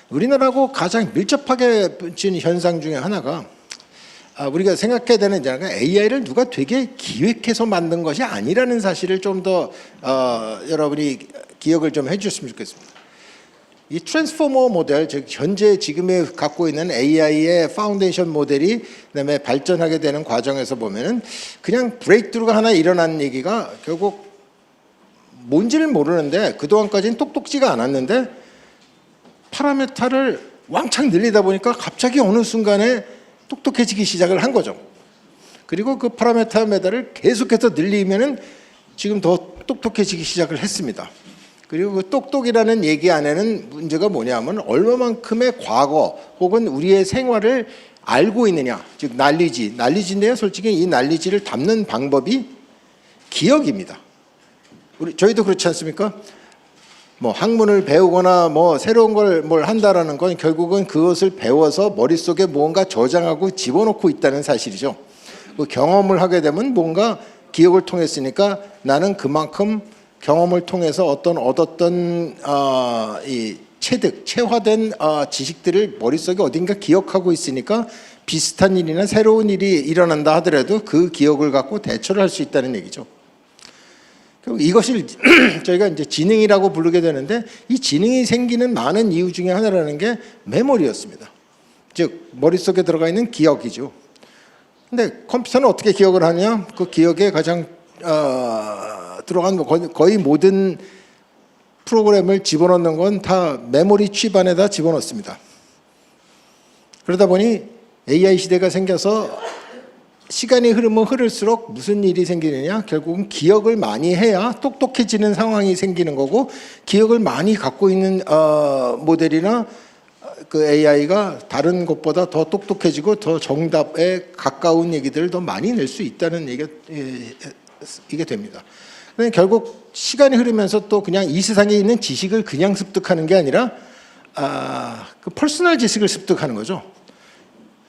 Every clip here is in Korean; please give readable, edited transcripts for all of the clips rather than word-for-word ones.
우리나라하고 가장 밀접하게 진 현상 중에 하나가 우리가 생각해야 되는 점은 AI를 누가 되게 기획해서 만든 것이 아니라는 사실을 좀 더 여러분이 기억을 좀 해주셨으면 좋겠습니다. 이 트랜스포머 모델, 즉 현재 지금에 갖고 있는 AI의 파운데이션 모델이 그다음에 발전하게 되는 과정에서 보면은 그냥 브레이크트루가 하나 일어난 얘기가 결국 뭔지를 모르는데 그동안까지는 똑똑지가 않았는데 파라메타를 왕창 늘리다 보니까 갑자기 어느 순간에 똑똑해지기 시작을 한 거죠. 그리고 그 파라메타를 계속해서 늘리면은 지금 더 똑똑해지기 시작을 했습니다. 그리고 그 똑똑이라는 얘기 안에는 문제가 뭐냐면 얼마만큼의 과거 혹은 우리의 생활을 알고 있느냐, 즉 난리지인데요. 솔직히 이 난리지를 담는 방법이 기억입니다. 저희도 그렇지 않습니까? 뭐 학문을 배우거나 뭐 새로운 걸 뭘 한다라는 건 결국은 그것을 배워서 머릿속에 뭔가 저장하고 집어넣고 있다는 사실이죠. 그 경험을 하게 되면 뭔가 기억을 통했으니까 나는 그만큼 경험을 통해서 얻었던 이 체화된 지식들을 머릿속에 어딘가 기억하고 있으니까 비슷한 일이나 새로운 일이 일어난다 하더라도 그 기억을 갖고 대처를 할 수 있다는 얘기죠. 이것을 저희가 이제 지능이라고 부르게 되는데 이 지능이 생기는 많은 이유 중에 하나라는 게 메모리였습니다. 즉 머릿속에 들어가 있는 기억이죠. 근데 컴퓨터는 어떻게 기억을 하냐? 그 기억에 가장 들어간 거의 모든 프로그램을 집어넣는 건 다 메모리 칩 안에다 집어넣습니다. 그러다 보니 AI 시대가 생겨서 시간이 흐르면 흐를수록 무슨 일이 생기느냐? 결국은 기억을 많이 해야 똑똑해지는 상황이 생기는 거고 기억을 많이 갖고 있는 모델이나 그 AI가 다른 것보다 더 똑똑해지고 더 정답에 가까운 얘기들을 더 많이 낼 수 있다는 얘기가 이게 됩니다. 그러니까 결국 시간이 흐르면서 또 그냥 이 세상에 있는 지식을 그냥 습득하는 게 아니라 그 퍼스널 지식을 습득하는 거죠.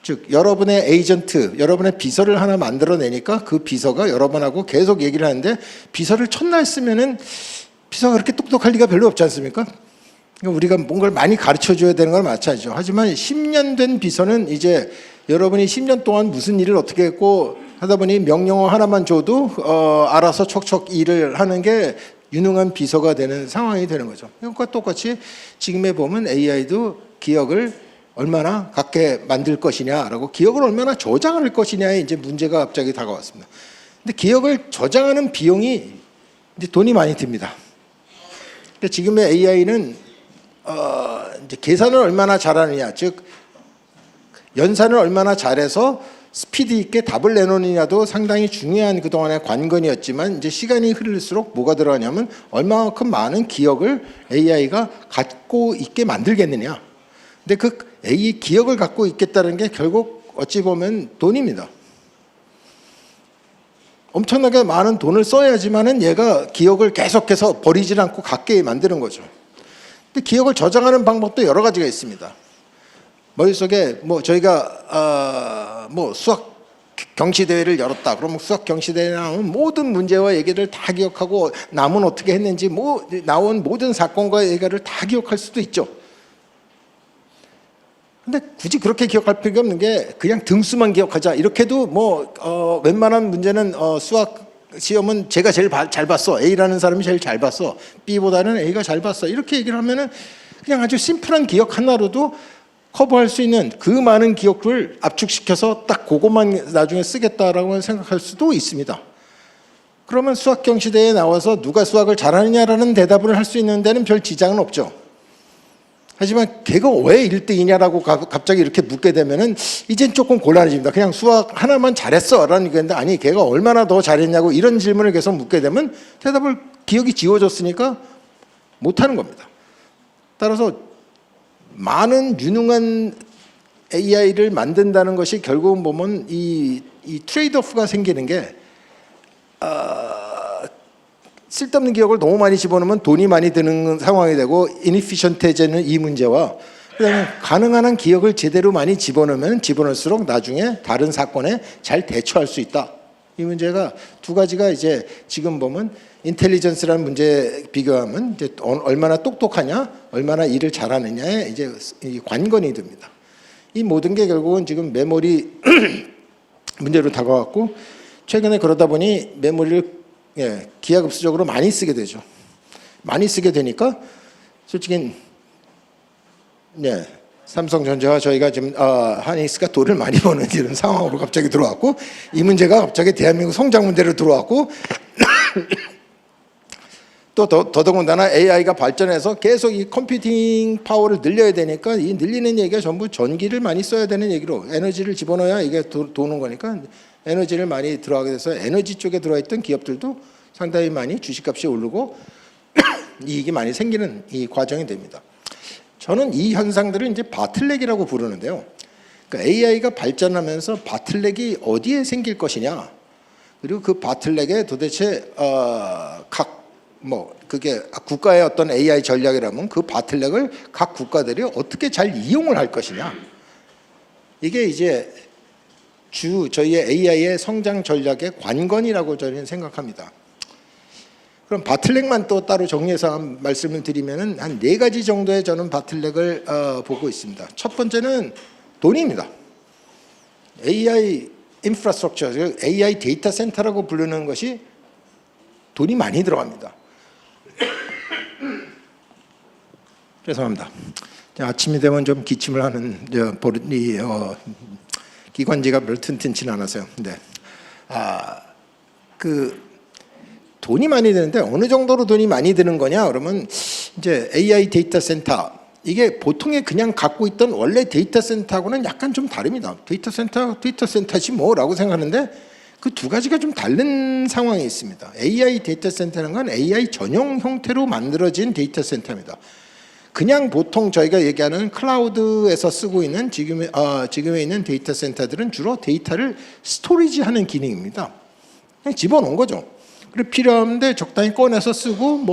즉 여러분의 에이전트, 여러분의 비서를 하나 만들어내니까 그 비서가 여러분하고 계속 얘기를 하는데 비서를 첫날 쓰면은 비서가 그렇게 똑똑할 리가 별로 없지 않습니까? 그러니까 우리가 뭔가를 많이 가르쳐줘야 되는 건 마찬가지죠. 하지만 10년 된 비서는 이제 여러분이 10년 동안 무슨 일을 어떻게 했고 하다 보니 명령어 하나만 줘도 알아서 척척 일을 하는 게 유능한 비서가 되는 상황이 되는 거죠. 그러니까 똑같이 지금에 보면 AI도 기억을 얼마나 갖게 만들 것이냐라고 기억을 얼마나 저장할 것이냐에 이제 문제가 갑자기 다가왔습니다. 근데 기억을 저장하는 비용이 이제 돈이 많이 듭니다. 근데 지금의 AI는 이제 계산을 얼마나 잘하느냐, 즉 연산을 얼마나 잘해서 스피드 있게 답을 내놓느냐도 상당히 중요한 그동안의 관건이었지만 이제 시간이 흐를수록 뭐가 들어가냐면 얼마만큼 많은 기억을 AI가 갖고 있게 만들겠느냐. 근데 그 AI 기억을 갖고 있겠다는 게 결국 어찌 보면 돈입니다. 엄청나게 많은 돈을 써야지만은 얘가 기억을 계속해서 버리질 않고 갖게 만드는 거죠. 근데 기억을 저장하는 방법도 여러 가지가 있습니다. 머릿속에 뭐 저희가 뭐 수학 경시대회를 열었다. 그러면 수학 경시대회에 나오는 모든 문제와 얘기를 다 기억하고 남은 어떻게 했는지 뭐 나온 모든 사건과 얘기를 다 기억할 수도 있죠. 근데 굳이 그렇게 기억할 필요가 없는 게 그냥 등수만 기억하자. 이렇게도 뭐 웬만한 문제는 수학 시험은 제가 제일 잘 봤어. A라는 사람이 제일 잘 봤어. B보다는 A가 잘 봤어. 이렇게 얘기를 하면은 그냥 아주 심플한 기억 하나로도 커버할 수 있는 그 많은 기억을 압축시켜서 딱 그것만 나중에 쓰겠다라고 생각할 수도 있습니다. 그러면 수학 경시대회에 나와서 누가 수학을 잘하느냐라는 대답을 할 수 있는 데는 별 지장은 없죠. 하지만 걔가 왜 1등이냐라고 갑자기 이렇게 묻게 되면은 이젠 조금 곤란해집니다. 그냥 수학 하나만 잘했어 라는 얘기인데 아니 걔가 얼마나 더 잘했냐고 이런 질문을 계속 묻게 되면 대답을 기억이 지워졌으니까 못하는 겁니다. 따라서 많은 유능한 AI를 만든다는 것이 결국은 보면 이 트레이드오프가 생기는 게 쓸데없는 기억을 너무 많이 집어넣으면 돈이 많이 드는 상황이 되고 인피션트해지는 이 문제와 그다음에 가능한 한 기억을 제대로 많이 집어넣으면 집어넣을수록 나중에 다른 사건에 잘 대처할 수 있다. 이 문제가 두 가지가 이제 지금 보면 인텔리전스라는 문제 비교하면 이제 얼마나 똑똑하냐, 얼마나 일을 잘하느냐에 이제 이 관건이 됩니다. 이 모든 게 결국은 지금 메모리 문제로 다가왔고, 최근에 그러다 보니 메모리를 기하급수적으로 많이 쓰게 되죠. 많이 쓰게 되니까 솔직히 삼성전자와 저희가 지금 하이닉스가 돈을 많이 버는 이런 상황으로 갑자기 들어왔고, 이 문제가 갑자기 대한민국 성장 문제로 들어왔고 또 더더군다나 AI가 발전해서 계속 이 컴퓨팅 파워를 늘려야 되니까 이 늘리는 얘기가 전부 전기를 많이 써야 되는 얘기로, 에너지를 집어넣어야 이게 도는 거니까 에너지를 많이 들어가게 돼서 에너지 쪽에 들어와 있던 기업들도 상당히 많이 주식값이 오르고 이익이 많이 생기는 이 과정이 됩니다. 저는 이 현상들을 이제 바틀렉이라고 부르는데요. 그러니까 AI가 발전하면서 바틀렉이 어디에 생길 것이냐, 그리고 그 바틀렉에 도대체 그게 국가의 어떤 AI 전략이라면 그 바틀렉을 각 국가들이 어떻게 잘 이용을 할 것이냐, 이게 이제 저희의 AI의 성장 전략의 관건이라고 저는 생각합니다. 그럼 바틀렉만 또 따로 정리해서 말씀을 드리면은 한 4가지 정도의 저는 바틀렉을 보고 있습니다. 첫 번째는 돈입니다. AI 인프라스트럭처, AI 데이터 센터라고 부르는 것이 돈이 많이 들어갑니다. 죄송합니다. 아침이 되면 좀 기침을 하는 버릇이 기관지가 별로 튼튼치는 않아서요. 네. 돈이 많이 드는데 어느 정도로 돈이 많이 드는 거냐 그러면 이제 AI 데이터 센터, 이게 보통에 그냥 갖고 있던 원래 데이터 센터하고는 약간 좀 다릅니다. 데이터 센터지 뭐라고 생각하는데 그 두 가지가 좀 다른 상황이 있습니다. AI 데이터 센터는 건 AI 전용 형태로 만들어진 데이터 센터입니다. 그냥 보통 저희가 얘기하는 클라우드에서 쓰고 있는 지금에 있는 데이터 센터들은 주로 데이터를 스토리지하는 기능입니다. 그냥 집어넣은 거죠. 그리고 필요한데 적당히 꺼내서 쓰고,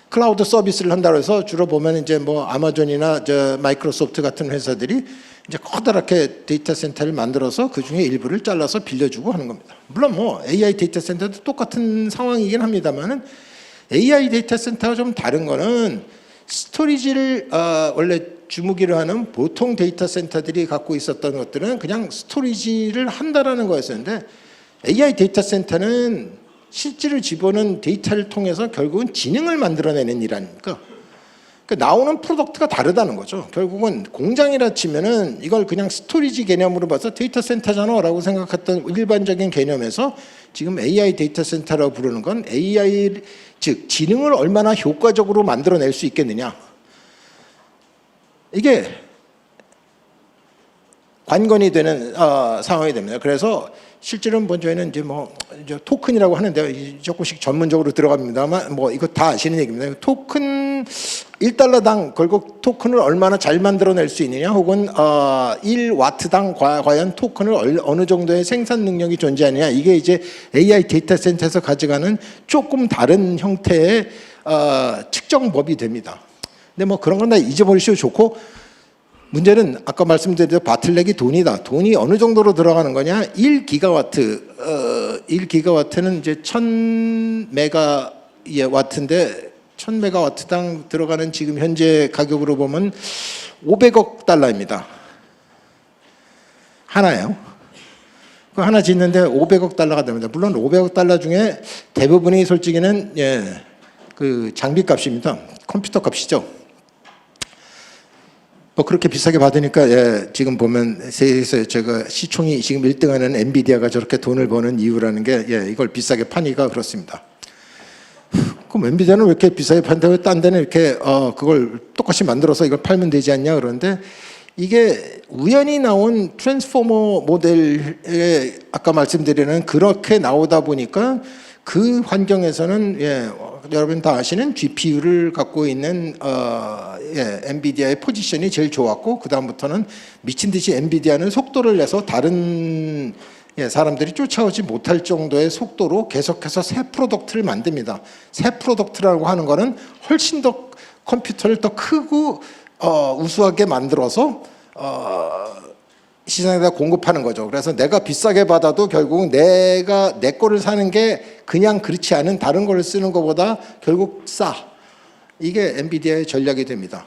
클라우드 서비스를 한다고 해서 주로 보면 이제 아마존이나 마이크로소프트 같은 회사들이 이제 커다랗게 데이터 센터를 만들어서 그 중에 일부를 잘라서 빌려주고 하는 겁니다. 물론 AI 데이터 센터도 똑같은 상황이긴 합니다만은 AI 데이터 센터가 좀 다른 거는 스토리지를 원래 주무기로 하는 보통 데이터 센터들이 갖고 있었던 것들은 그냥 스토리지를 한다라는 거였었는데, AI 데이터 센터는 실제로 집어넣은 데이터를 통해서 결국은 지능을 만들어내는 일 아닙니까? 그러니까 나오는 프로덕트가 다르다는 거죠. 결국은 공장이라 치면은 이걸 그냥 스토리지 개념으로 봐서 데이터 센터잖아 라고 생각했던 일반적인 개념에서 지금 AI 데이터 센터라고 부르는 건 AI, 즉 지능을 얼마나 효과적으로 만들어낼 수 있겠느냐, 이게 관건이 되는 상황이 됩니다. 그래서 실제로는 저희는 이제 토큰이라고 하는데요. 조금씩 전문적으로 들어갑니다만 이거 다 아시는 얘기입니다. 토큰 1달러당 결국 토큰을 얼마나 잘 만들어낼 수 있느냐, 혹은 1와트당 과연 토큰을 어느 정도의 생산 능력이 존재하느냐, 이게 이제 AI 데이터 센터에서 가져가는 조금 다른 형태의 측정법이 됩니다. 근데 그런 건 다 잊어버리셔도 좋고, 문제는 아까 말씀드린 바틀렉이 돈이다. 돈이 어느 정도로 들어가는 거냐? 1기가와트, 1기가와트는 이제 1000메가와트인데 1000메가와트당 들어가는 지금 현재 가격으로 보면 500억 달러입니다. 하나예요. 그 하나 짓는데 500억 달러가 됩니다. 물론 500억 달러 중에 대부분이 솔직히는 그 장비값입니다. 컴퓨터 값이죠. 그렇게 비싸게 받으니까 지금 보면 세계에서 제가 시총이 지금 1등하는 엔비디아가 저렇게 돈을 버는 이유라는 게 이걸 비싸게 파니까 그렇습니다. 그럼 엔비디아는 왜 이렇게 비싸게 판다고 딴 데는 이렇게 그걸 똑같이 만들어서 이걸 팔면 되지 않냐 그러는데, 이게 우연히 나온 트랜스포머 모델에 아까 말씀드리는 그렇게 나오다 보니까 그 환경에서는 여러분 다 아시는 GPU를 갖고 있는 엔비디아의 포지션이 제일 좋았고, 그 다음부터는 미친 듯이 엔비디아는 속도를 내서 다른 사람들이 쫓아오지 못할 정도의 속도로 계속해서 새 프로덕트를 만듭니다. 새 프로덕트라고 하는 거는 훨씬 더 컴퓨터를 더 크고 우수하게 만들어서 시장에다 공급하는 거죠. 그래서 내가 비싸게 받아도 결국은 내가 내 거를 사는 게 그냥 그렇지 않은 다른 거를 쓰는 것보다 결국 싸. 이게 엔비디아의 전략이 됩니다.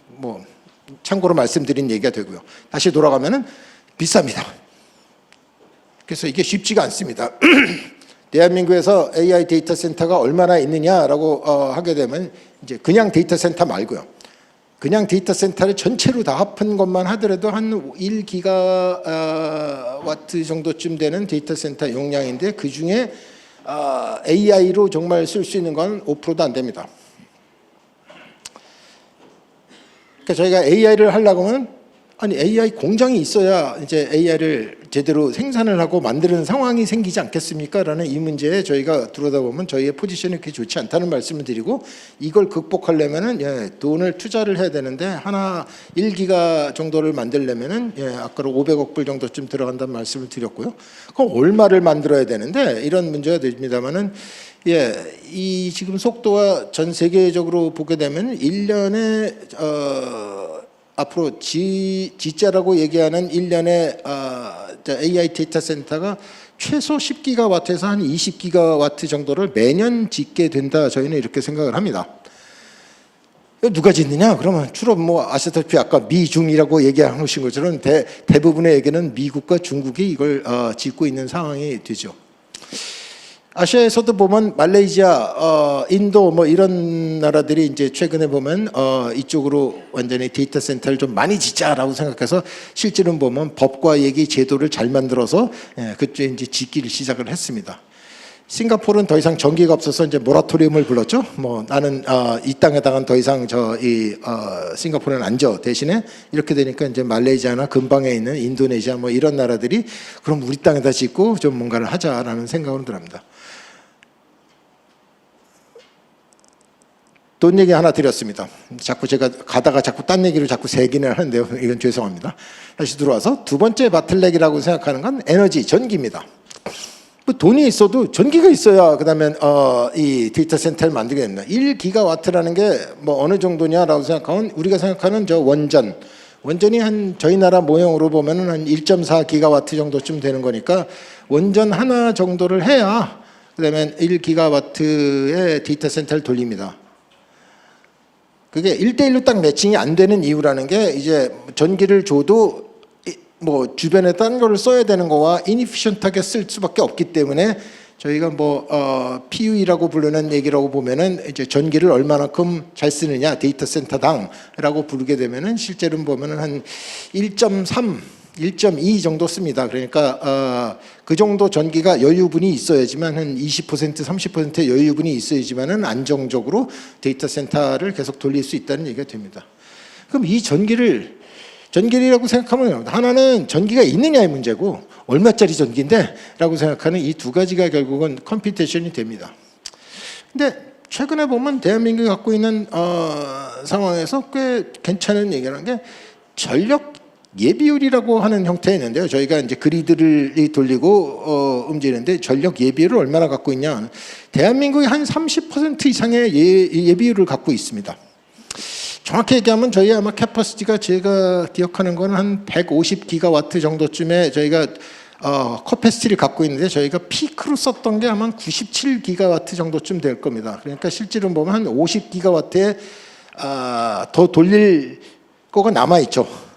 뭐 참고로 말씀드린 얘기가 되고요. 다시 돌아가면은 비쌉니다. 그래서 이게 쉽지가 않습니다. 대한민국에서 AI 데이터 센터가 얼마나 있느냐라고 하게 되면 이제 그냥 데이터 센터 말고요. 그냥 데이터 센터를 전체로 다 합한 것만 하더라도 한 1기가와트 정도쯤 되는 데이터 센터 용량인데 그 중에 AI로 정말 쓸 수 있는 건 5%도 안 됩니다. 그러니까 저희가 AI를 하려고 하면 아니 AI 공장이 있어야 이제 AI를 제대로 생산을 하고 만드는 상황이 생기지 않겠습니까? 라는 이 문제에 저희가 들여다보면 저희의 포지션이 그렇게 좋지 않다는 말씀을 드리고 이걸 극복하려면은 돈을 투자를 해야 되는데 하나 1기가 정도를 만들려면은 아까로 500억 불 정도쯤 들어간다는 말씀을 드렸고요. 그럼 얼마를 만들어야 되는데 이런 문제가 됩니다만은 이 지금 속도와 전 세계적으로 보게 되면 1년에 앞으로 G자라고 얘기하는 1년에 AI 데이터 센터가 최소 10기가와트에서 한 20기가와트 정도를 매년 짓게 된다. 저희는 이렇게 생각을 합니다. 누가 짓느냐? 그러면 주로 뭐 아시다시피 아까 미중이라고 얘기하신 것처럼 대부분의 얘기는 미국과 중국이 이걸 짓고 있는 상황이 되죠. 아시아에서도 보면 말레이시아, 인도 뭐 이런 나라들이 이제 최근에 보면 이쪽으로 완전히 데이터 센터를 좀 많이 짓자라고 생각해서 실제로는 보면 법과 얘기 제도를 잘 만들어서 그쪽에 이제 짓기를 시작을 했습니다. 싱가포르는 더 이상 전기가 없어서 이제 모라토리움을 불렀죠. 뭐 나는 이 땅에다가 더 이상 싱가포르는 안 져. 대신에 이렇게 되니까 이제 말레이시아나 근방에 있는 인도네시아 뭐 이런 나라들이 그럼 우리 땅에다 짓고 좀 뭔가를 하자라는 생각으로 들합니다. 돈 얘기 하나 드렸습니다. 자꾸 제가 가다가 자꾸 딴 얘기를 자꾸 세기는 하는데요. 이건 죄송합니다. 다시 들어와서 두 번째 바틀렉이라고 생각하는 건 에너지, 전기입니다. 뭐 돈이 있어도 전기가 있어야 그다음에 이 데이터 센터를 만들게 됩니다. 1기가와트라는 게 뭐 어느 정도냐라고 생각하면 우리가 생각하는 원전이 한 저희 나라 모형으로 보면은 한 1.4기가와트 정도쯤 되는 거니까 원전 하나 정도를 해야 그다음에 1기가와트의 데이터 센터를 돌립니다. 그게 1대1로 딱 매칭이 안 되는 이유라는 게 이제 전기를 줘도 뭐 주변에 딴 거를 써야 되는 거와 이니피션트하게 쓸 수밖에 없기 때문에 저희가 뭐 PUE라고 부르는 얘기라고 보면은 이제 전기를 얼마만큼 잘 쓰느냐 데이터 센터당라고 부르게 되면은 실제로 보면은 한 1.3, 1.2 정도 씁니다. 그러니까 그 정도 전기가 여유분이 있어야지만 한 20%, 30%의 여유분이 있어야지만은 안정적으로 데이터 센터를 계속 돌릴 수 있다는 얘기가 됩니다. 그럼 이 전기라고 생각하면 하나는 전기가 있느냐의 문제고 얼마짜리 전기인데 라고 생각하는 이 두 가지가 결국은 컴퓨테이션이 됩니다. 근데 최근에 보면 대한민국이 갖고 있는 상황에서 꽤 괜찮은 얘기라는 게 전력 예비율이라고 하는 형태가 있는데요. 저희가 이제 그리드를 돌리고 움직이는데 전력 예비율을 얼마나 갖고 있냐. 대한민국이 한 30% 이상의 예비율을 갖고 있습니다. 정확히 얘기하면 저희 아마 캐퍼시티가 제가 기억하는 건 한 150기가와트 정도쯤에 저희가 커패시티를 갖고 있는데 저희가 피크로 썼던 게 아마 97기가와트 정도쯤 될 겁니다. 그러니까 실제로 보면 한 50기가와트에 더 돌릴 거가 남아있죠.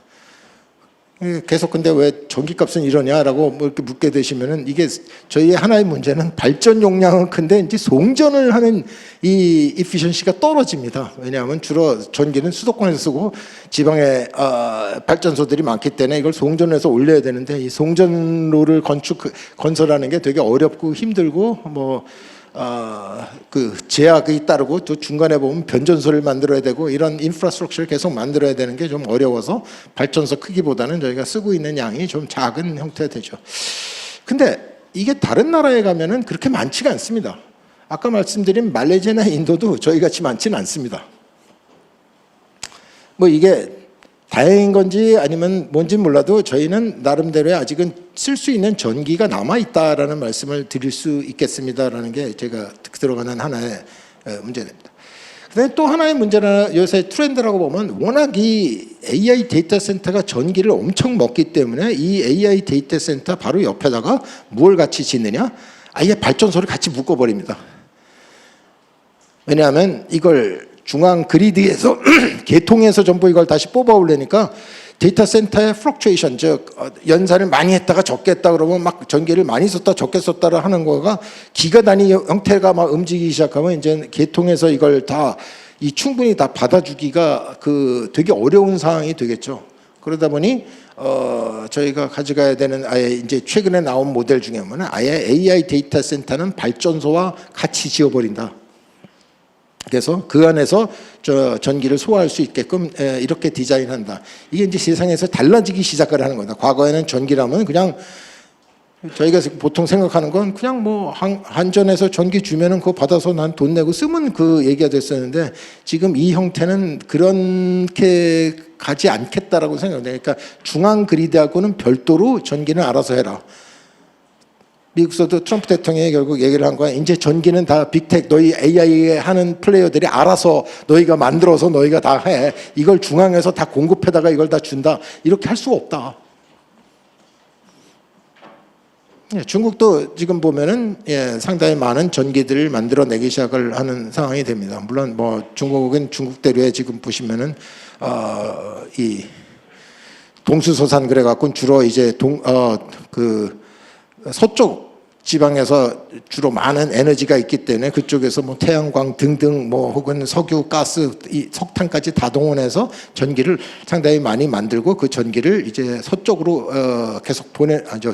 계속 근데 왜 전기값은 이러냐라고 뭐 이렇게 묻게 되시면은 이게 저희의 하나의 문제는 발전 용량은 큰데 이제 송전을 하는 이 이피션시가 떨어집니다. 왜냐하면 주로 전기는 수도권에서 쓰고 지방에 발전소들이 많기 때문에 이걸 송전해서 올려야 되는데 이 송전로를 건설하는 게 되게 어렵고 힘들고 뭐 그 제약이 따르고 또 중간에 보면 변전소를 만들어야 되고 이런 인프라스트럭처를 계속 만들어야 되는 게 좀 어려워서 발전소 크기보다는 저희가 쓰고 있는 양이 좀 작은 형태가 되죠. 근데 이게 다른 나라에 가면은 그렇게 많지가 않습니다. 아까 말씀드린 말레이시아나 인도도 저희 같이 많지는 않습니다. 뭐 이게 다행인 건지 아니면 뭔지 몰라도 저희는 나름대로의 아직은 쓸 수 있는 전기가 남아있다라는 말씀을 드릴 수 있겠습니다라는 게 제가 들어가는 하나의 문제입니다. 그다음에 또 하나의 문제나 요새 트렌드라고 보면 워낙 이 AI 데이터 센터가 전기를 엄청 먹기 때문에 이 AI 데이터 센터 바로 옆에다가 뭘 같이 짓느냐? 아예 발전소를 같이 묶어버립니다. 왜냐하면 이걸 중앙 그리드에서 개통해서 전부 이걸 다시 뽑아 올리니까 데이터 센터의 플럭추에이션, 즉 연산을 많이 했다가 적게 했다 그러면 막 전기를 많이 썼다 적게 썼다를 하는 거가 기가 단위 형태가 막 움직이기 시작하면 이제 개통해서 이걸 다 이 충분히 다 받아주기가 그 되게 어려운 상황이 되겠죠. 그러다 보니 저희가 가져가야 되는 아예 이제 최근에 나온 모델 중에 뭐는 아예 AI 데이터 센터는 발전소와 같이 지어버린다. 그래서 그 안에서 저 전기를 소화할 수 있게끔 이렇게 디자인한다. 이게 이제 세상에서 달라지기 시작을 하는 거다. 과거에는 전기라면 그냥 저희가 보통 생각하는 건 그냥 뭐 한전에서 전기 주면은 그거 받아서 난 돈 내고 쓰면 그 얘기가 됐었는데 지금 이 형태는 그렇게 가지 않겠다라고 생각해요. 그러니까 중앙 그리드하고는 별도로 전기는 알아서 해라. 미국에서도 트럼프 대통령이 결국 얘기를 한 거야. 이제 전기는 다 빅텍, 너희 AI 하는 플레이어들이 알아서 너희가 만들어서 너희가 다 해. 이걸 중앙에서 다 공급해다가 이걸 다 준다. 이렇게 할 수가 없다. 중국도 지금 보면은 상당히 많은 전기들을 만들어내기 시작을 하는 상황이 됩니다. 물론 뭐 중국은 중국대로에 지금 보시면은 이 동수서산 그래갖고 주로 이제 서쪽 지방에서 주로 많은 에너지가 있기 때문에 그쪽에서 뭐 태양광 등등 뭐 혹은 석유, 가스, 석탄까지 다 동원해서 전기를 상당히 많이 만들고 그 전기를 이제 서쪽으로 계속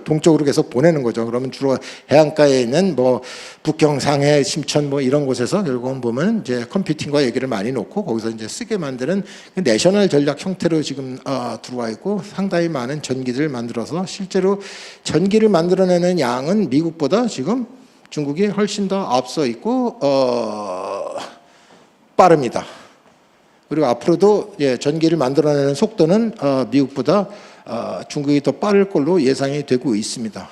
동쪽으로 계속 보내는 거죠. 그러면 주로 해안가에 있는 뭐 북경, 상해, 심천 뭐 이런 곳에서 결국은 보면 이제 컴퓨팅과 얘기를 많이 놓고 거기서 이제 쓰게 만드는 내셔널 전략 형태로 지금 들어와 있고 상당히 많은 전기들을 만들어서 실제로 전기를 만들어내는 양은 미국보다 지금 중국이 훨씬 더 앞서 있고 빠릅니다. 그리고 앞으로도 전기를 만들어내는 속도는 미국보다 중국이 더 빠를 걸로 예상이 되고 있습니다.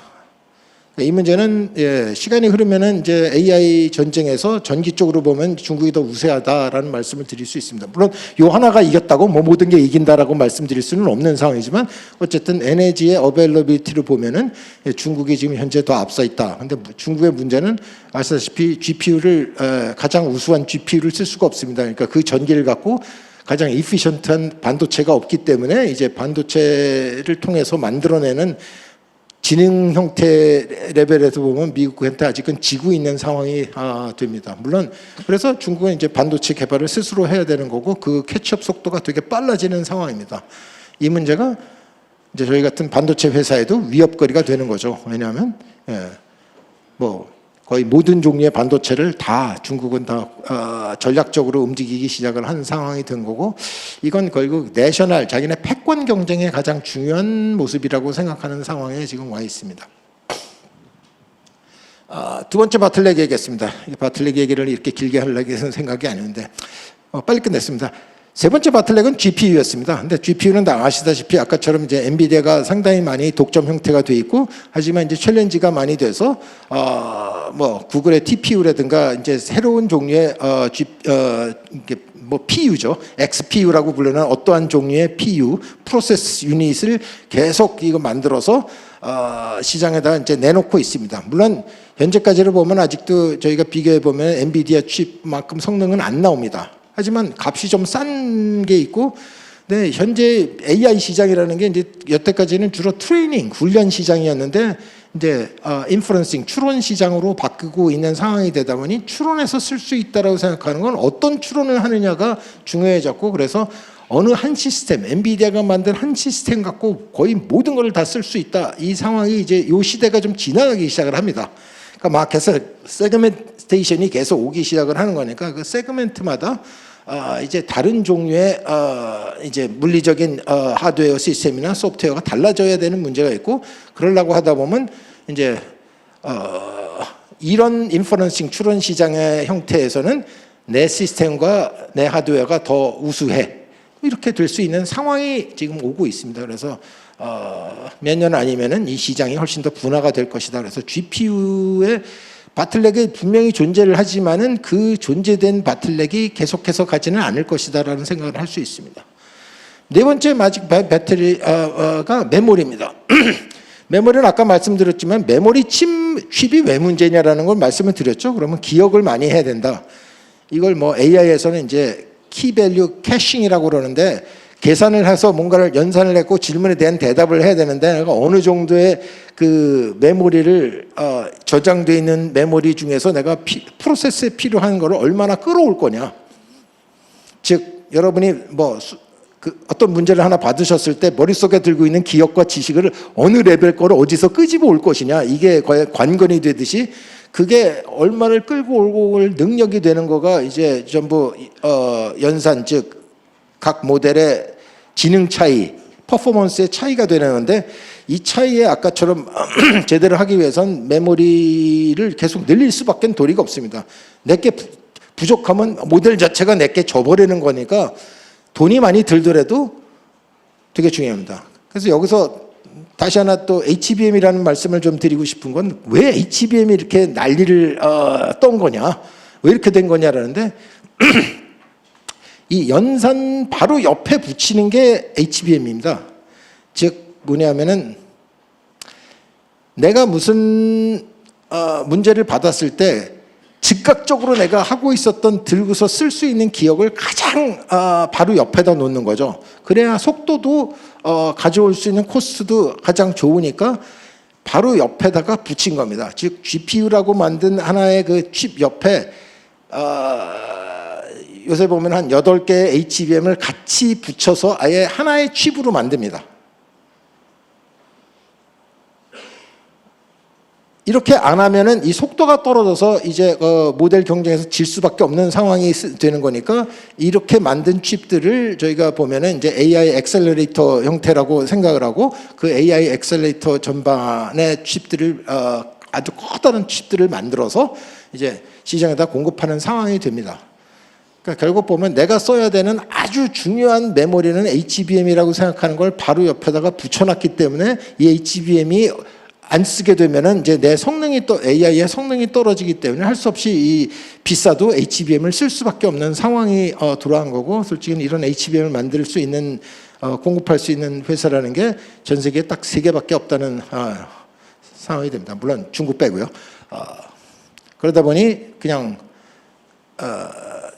이 문제는 시간이 흐르면은 이제 AI 전쟁에서 전기 쪽으로 보면 중국이 더 우세하다라는 말씀을 드릴 수 있습니다. 물론 요 하나가 이겼다고 뭐 모든 게 이긴다라고 말씀드릴 수는 없는 상황이지만 어쨌든 에너지의 어베일러비리티를 보면은 중국이 지금 현재 더 앞서 있다. 근데 중국의 문제는 아시다시피 GPU를 가장 우수한 GPU를 쓸 수가 없습니다. 그러니까 그 전기를 갖고 가장 이피션트한 반도체가 없기 때문에 이제 반도체를 통해서 만들어내는 지능 형태 레벨에서 보면 미국한테 아직은 지고 있는 상황이 됩니다. 물론 그래서 중국은 이제 반도체 개발을 스스로 해야 되는 거고 그 캐치업 속도가 되게 빨라지는 상황입니다. 이 문제가 이제 저희 같은 반도체 회사에도 위협거리가 되는 거죠. 왜냐하면 뭐 거의 모든 종류의 반도체를 다 중국은 다 전략적으로 움직이기 시작을 한 상황이 된 거고 이건 결국 내셔널 자기네 패권 경쟁의 가장 중요한 모습이라고 생각하는 상황에 지금 와 있습니다. 두 번째 바틀렉 얘기했습니다. 바틀렉 얘기를 이렇게 길게 하려고 생각이 아니었는데 빨리 끝냈습니다. 세 번째 바틀렉은 GPU였습니다. 근데 GPU는 다 아시다시피 아까처럼 이제 엔비디아가 상당히 많이 독점 형태가 돼 있고 하지만 이제 챌린지가 많이 돼서 뭐 구글의 TPU라든가 이제 새로운 종류의 뭐 PU죠. XPU라고 불리는 어떠한 종류의 PU 프로세스 유닛을 계속 이거 만들어서 시장에다 이제 내놓고 있습니다. 물론 현재까지를 보면 아직도 저희가 비교해 보면 엔비디아 칩만큼 성능은 안 나옵니다. 하지만 값이 좀 싼 게 있고, 네, 현재 AI 시장이라는 게 이제 여태까지는 주로 트레이닝, 훈련 시장이었는데 이제 인퍼런싱, 추론 시장으로 바뀌고 있는 상황이 되다 보니 추론해서 쓸 수 있다라고 생각하는 건 어떤 추론을 하느냐가 중요해졌고 그래서 어느 한 시스템, 엔비디아가 만든 한 시스템 갖고 거의 모든 걸 다 쓸 수 있다. 이 상황이 이제 이 시대가 좀 지나가기 시작을 합니다. 그러니까 마켓에서 세그멘테이션이 계속 오기 시작을 하는 거니까 그 세그멘트마다 이제 다른 종류의 이제 물리적인 하드웨어 시스템이나 소프트웨어가 달라져야 되는 문제가 있고 그러려고 하다 보면 이제 이런 인퍼런싱 추론 시장의 형태에서는 내 시스템과 내 하드웨어가 더 우수해 이렇게 될 수 있는 상황이 지금 오고 있습니다. 그래서 몇 년 아니면은 이 시장이 훨씬 더 분화가 될 것이다. 그래서 GPU의 바틀렉이 분명히 존재를 하지만은 그 존재된 바틀렉이 계속해서 가지는 않을 것이다라는 생각을 할 수 있습니다. 네 번째 마직 배터리가 메모리입니다. 메모리는 아까 말씀드렸지만 메모리 칩이 왜 문제냐라는 걸 말씀을 드렸죠. 그러면 기억을 많이 해야 된다. 이걸 뭐 AI에서는 이제 키밸류 캐싱이라고 그러는데 계산을 해서 뭔가를 연산을 했고 질문에 대한 대답을 해야 되는데 내가 어느 정도의 그 메모리를 저장되어 있는 메모리 중에서 내가 프로세스에 필요한 거를 얼마나 끌어올 거냐. 즉 여러분이 뭐 어떤 문제를 하나 받으셨을 때 머릿속에 들고 있는 기억과 지식을 어느 레벨 거를 어디서 끄집어 올 것이냐. 이게 거의 관건이 되듯이 그게 얼마를 끌고 올 능력이 되는 거가 이제 전부 연산 즉 각 모델의 지능 차이, 퍼포먼스의 차이가 되는데 이 차이에 아까처럼 제대로 하기 위해선 메모리를 계속 늘릴 수밖에 도리가 없습니다. 내게 부족하면 모델 자체가 내게 져버리는 거니까 돈이 많이 들더라도 되게 중요합니다. 그래서 여기서 다시 하나 또 HBM이라는 말씀을 좀 드리고 싶은 건 왜 HBM이 이렇게 난리를 떤 거냐, 왜 이렇게 된 거냐라는데 이 연산 바로 옆에 붙이는 게 HBM입니다. 즉 뭐냐면은 내가 무슨 문제를 받았을 때 즉각적으로 내가 하고 있었던 들고서 쓸 수 있는 기억을 가장 바로 옆에다 놓는 거죠. 그래야 속도도 가져올 수 있는 코스트도 가장 좋으니까 바로 옆에다가 붙인 겁니다. 즉 GPU라고 만든 하나의 그 칩 옆에 요새 보면 한 8개의 HBM을 같이 붙여서 아예 하나의 칩으로 만듭니다. 이렇게 안 하면은 이 속도가 떨어져서 이제 모델 경쟁에서 질 수밖에 없는 상황이 되는 거니까 이렇게 만든 칩들을 저희가 보면은 이제 AI 엑셀러레이터 형태라고 생각을 하고 그 AI 엑셀러레이터 전반의 칩들을 아주 커다란 칩들을 만들어서 이제 시장에다 공급하는 상황이 됩니다. 그러니까 결국 보면 내가 써야 되는 아주 중요한 메모리는 HBM이라고 생각하는 걸 바로 옆에다가 붙여놨기 때문에 이 HBM이 안 쓰게 되면은 이제 내 성능이 또 AI의 성능이 떨어지기 때문에 할 수 없이 이 비싸도 HBM을 쓸 수밖에 없는 상황이 돌아온 거고, 솔직히 이런 HBM을 만들 수 있는 공급할 수 있는 회사라는 게 전 세계에 딱 3개밖에 없다는 상황이 됩니다. 물론 중국 빼고요. 그러다 보니 그냥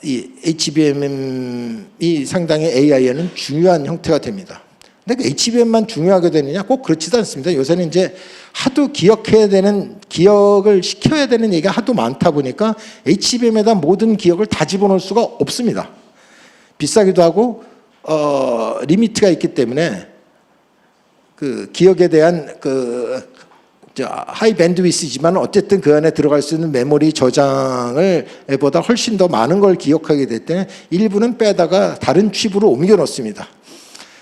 이 HBM이 상당히 AI에는 중요한 형태가 됩니다. 근데 그 HBM만 중요하게 되느냐? 꼭 그렇지도 않습니다. 요새는 이제 하도 기억을 시켜야 되는 얘기가 하도 많다 보니까 HBM에다 모든 기억을 다 집어넣을 수가 없습니다. 비싸기도 하고 리미트가 있기 때문에 그 기억에 대한 하이 밴드위스지만 어쨌든 그 안에 들어갈 수 있는 메모리 저장을 보다 훨씬 더 많은 걸 기억하게 될 때 일부는 빼다가 다른 칩으로 옮겨 놓습니다.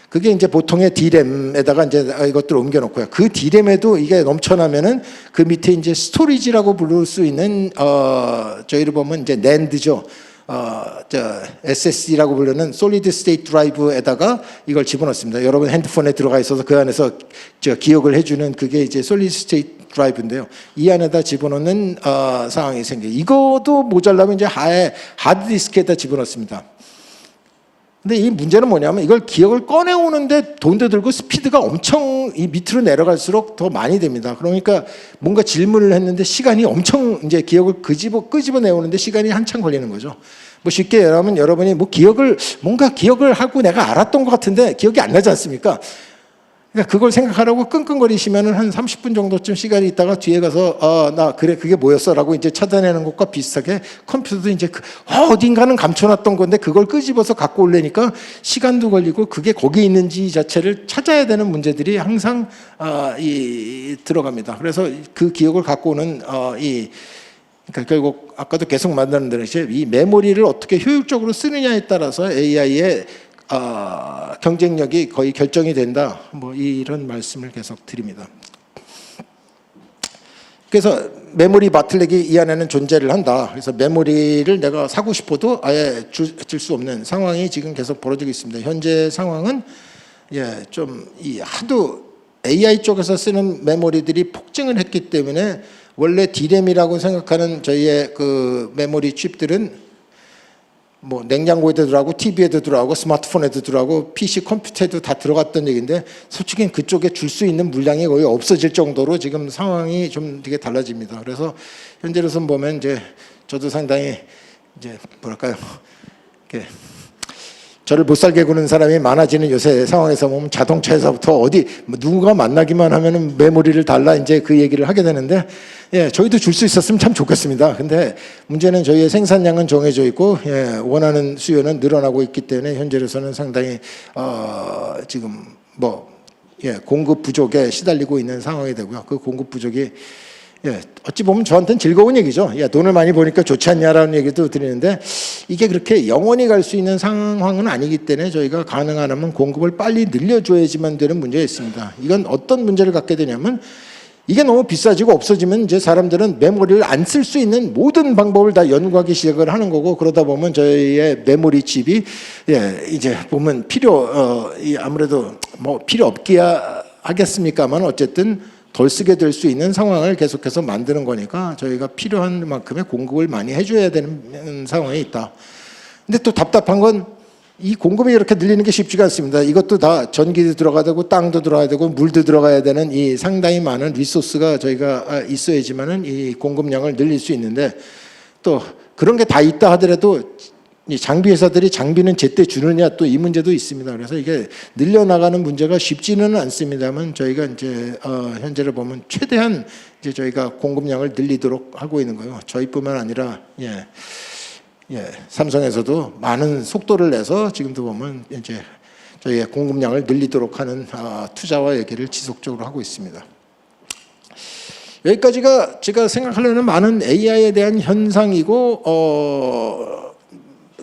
그게 이제 보통의 D램에다가 이제 이것들을 옮겨 놓고요. 그 D램에도 이게 넘쳐나면은 그 밑에 이제 스토리지라고 부를 수 있는 저희를 보면 이제 NAND죠. SSD라고 부르는 솔리드 스테이트 드라이브에다가 이걸 집어넣습니다. 여러분 핸드폰에 들어가 있어서 그 안에서 기억을 해주는 그게 이제 솔리드 스테이트 드라이브인데요. 이 안에다 집어넣는 상황이 생겨요. 이것도 모자라면 이제 하드디스크에다 집어넣습니다. 근데 이 문제는 뭐냐면 이걸 기억을 꺼내오는데 돈도 들고 스피드가 엄청 이 밑으로 내려갈수록 더 많이 됩니다. 그러니까 뭔가 질문을 했는데 시간이 엄청 이제 기억을 끄집어내오는데 시간이 한참 걸리는 거죠. 뭐 쉽게 얘기하면 여러분이 뭔가 기억을 하고 내가 알았던 것 같은데 기억이 안 나지 않습니까? 그러니까 그걸 생각하라고 끙끙거리시면은 한 30분 정도쯤 시간이 있다가 뒤에 가서 나 그래 그게 뭐였어라고 이제 찾아내는 것과 비슷하게 컴퓨터도 이제 어딘가는 감춰놨던 건데 그걸 끄집어서 갖고 오려니까 시간도 걸리고 그게 거기 있는지 자체를 찾아야 되는 문제들이 항상 들어갑니다. 그래서 그 기억을 갖고 오는 그러니까 결국 아까도 계속 만나는 대로 이 메모리를 어떻게 효율적으로 쓰느냐에 따라서 AI의 경쟁력이 거의 결정이 된다. 뭐 이런 말씀을 계속 드립니다. 그래서 메모리 바틀렉이 이 안에는 존재를 한다. 그래서 메모리를 내가 사고 싶어도 아예 줄 수 없는 상황이 지금 계속 벌어지고 있습니다. 현재 상황은 좀 하도 AI 쪽에서 쓰는 메모리들이 폭증을 했기 때문에 원래 D램이라고 생각하는 저희의 그 메모리 칩들은 뭐 냉장고에도 들어가고 TV에도 들어가고 스마트폰에도 들어가고 PC 컴퓨터에도 다 들어갔던 얘기인데 솔직히 그쪽에 줄 수 있는 물량이 거의 없어질 정도로 지금 상황이 좀 되게 달라집니다. 그래서 현재로선 보면 이제 저도 상당히 이제 뭐랄까요, 이렇게 저를 못 살게 구는 사람이 많아지는 요새 상황에서 보면 자동차에서부터 어디 누군가 만나기만 하면은 메모리를 달라 이제 그 얘기를 하게 되는데, 예, 저희도 줄 수 있었으면 참 좋겠습니다. 근데 문제는 저희의 생산량은 정해져 있고, 예, 원하는 수요는 늘어나고 있기 때문에 현재로서는 상당히 지금 뭐, 예, 공급 부족에 시달리고 있는 상황이 되고요. 그 공급 부족이, 예, 어찌 보면 저한테는 즐거운 얘기죠. 야, 돈을 많이 버니까 좋지 않냐라는 얘기도 드리는데, 이게 그렇게 영원히 갈 수 있는 상황은 아니기 때문에 저희가 가능하면 공급을 빨리 늘려줘야지만 되는 문제가 있습니다. 이건 어떤 문제를 갖게 되냐면, 이게 너무 비싸지고 없어지면 이제 사람들은 메모리를 안 쓸 수 있는 모든 방법을 다 연구하기 시작을 하는 거고, 그러다 보면 저희의 메모리 칩이, 예, 이제 보면 아무래도 뭐 필요 없기야 하겠습니까만 어쨌든 덜 쓰게 될 수 있는 상황을 계속해서 만드는 거니까 저희가 필요한 만큼의 공급을 많이 해줘야 되는 상황에 있다. 근데 또 답답한 건 이 공급이 이렇게 늘리는 게 쉽지가 않습니다. 이것도 다 전기도 들어가야 되고 땅도 들어가야 되고 물도 들어가야 되는 이 상당히 많은 리소스가 저희가 있어야지만은 이 공급량을 늘릴 수 있는데, 또 그런 게 다 있다 하더라도 이 장비 회사들이 장비는 제때 주느냐, 또 이 문제도 있습니다. 그래서 이게 늘려나가는 문제가 쉽지는 않습니다만 저희가 이제 현재를 보면 최대한 이제 저희가 공급량을 늘리도록 하고 있는 거예요. 저희뿐만 아니라 삼성에서도 많은 속도를 내서 지금도 보면 이제 저희의 공급량을 늘리도록 하는 투자와 얘기를 지속적으로 하고 있습니다. 여기까지가 제가 생각하려는 많은 AI에 대한 현상이고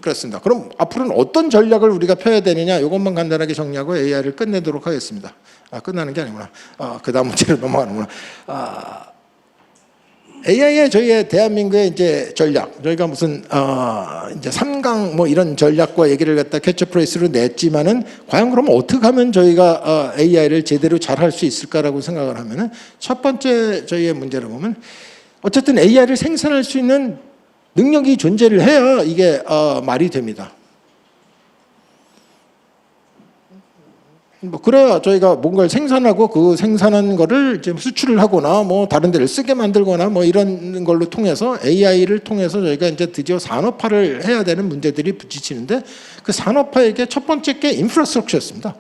그렇습니다. 그럼 앞으로는 어떤 전략을 우리가 펴야 되느냐, 이것만 간단하게 정리하고 AI를 끝내도록 하겠습니다. 끝나는 게 아니구나. 그 다음 문제로 넘어가는구나. AI의 저희의 대한민국의 이제 전략, 저희가 무슨 이제 3강 뭐 이런 전략과 얘기를 갖다 캐치프레이스로 냈지만은 과연 그러면 어떻게 하면 저희가 AI를 제대로 잘 할 수 있을까라고 생각을 하면은 첫 번째 저희의 문제를 보면 어쨌든 AI를 생산할 수 있는 능력이 존재를 해야 이게 말이 됩니다. 뭐 그래야 저희가 뭔가를 생산하고 그 생산한 거를 이제 수출을 하거나 뭐 다른 데를 쓰게 만들거나 뭐 이런 걸로 통해서 AI를 통해서 저희가 이제 드디어 산업화를 해야 되는 문제들이 부딪히는데, 그 산업화에게 첫 번째 게 인프라스트럭처였습니다.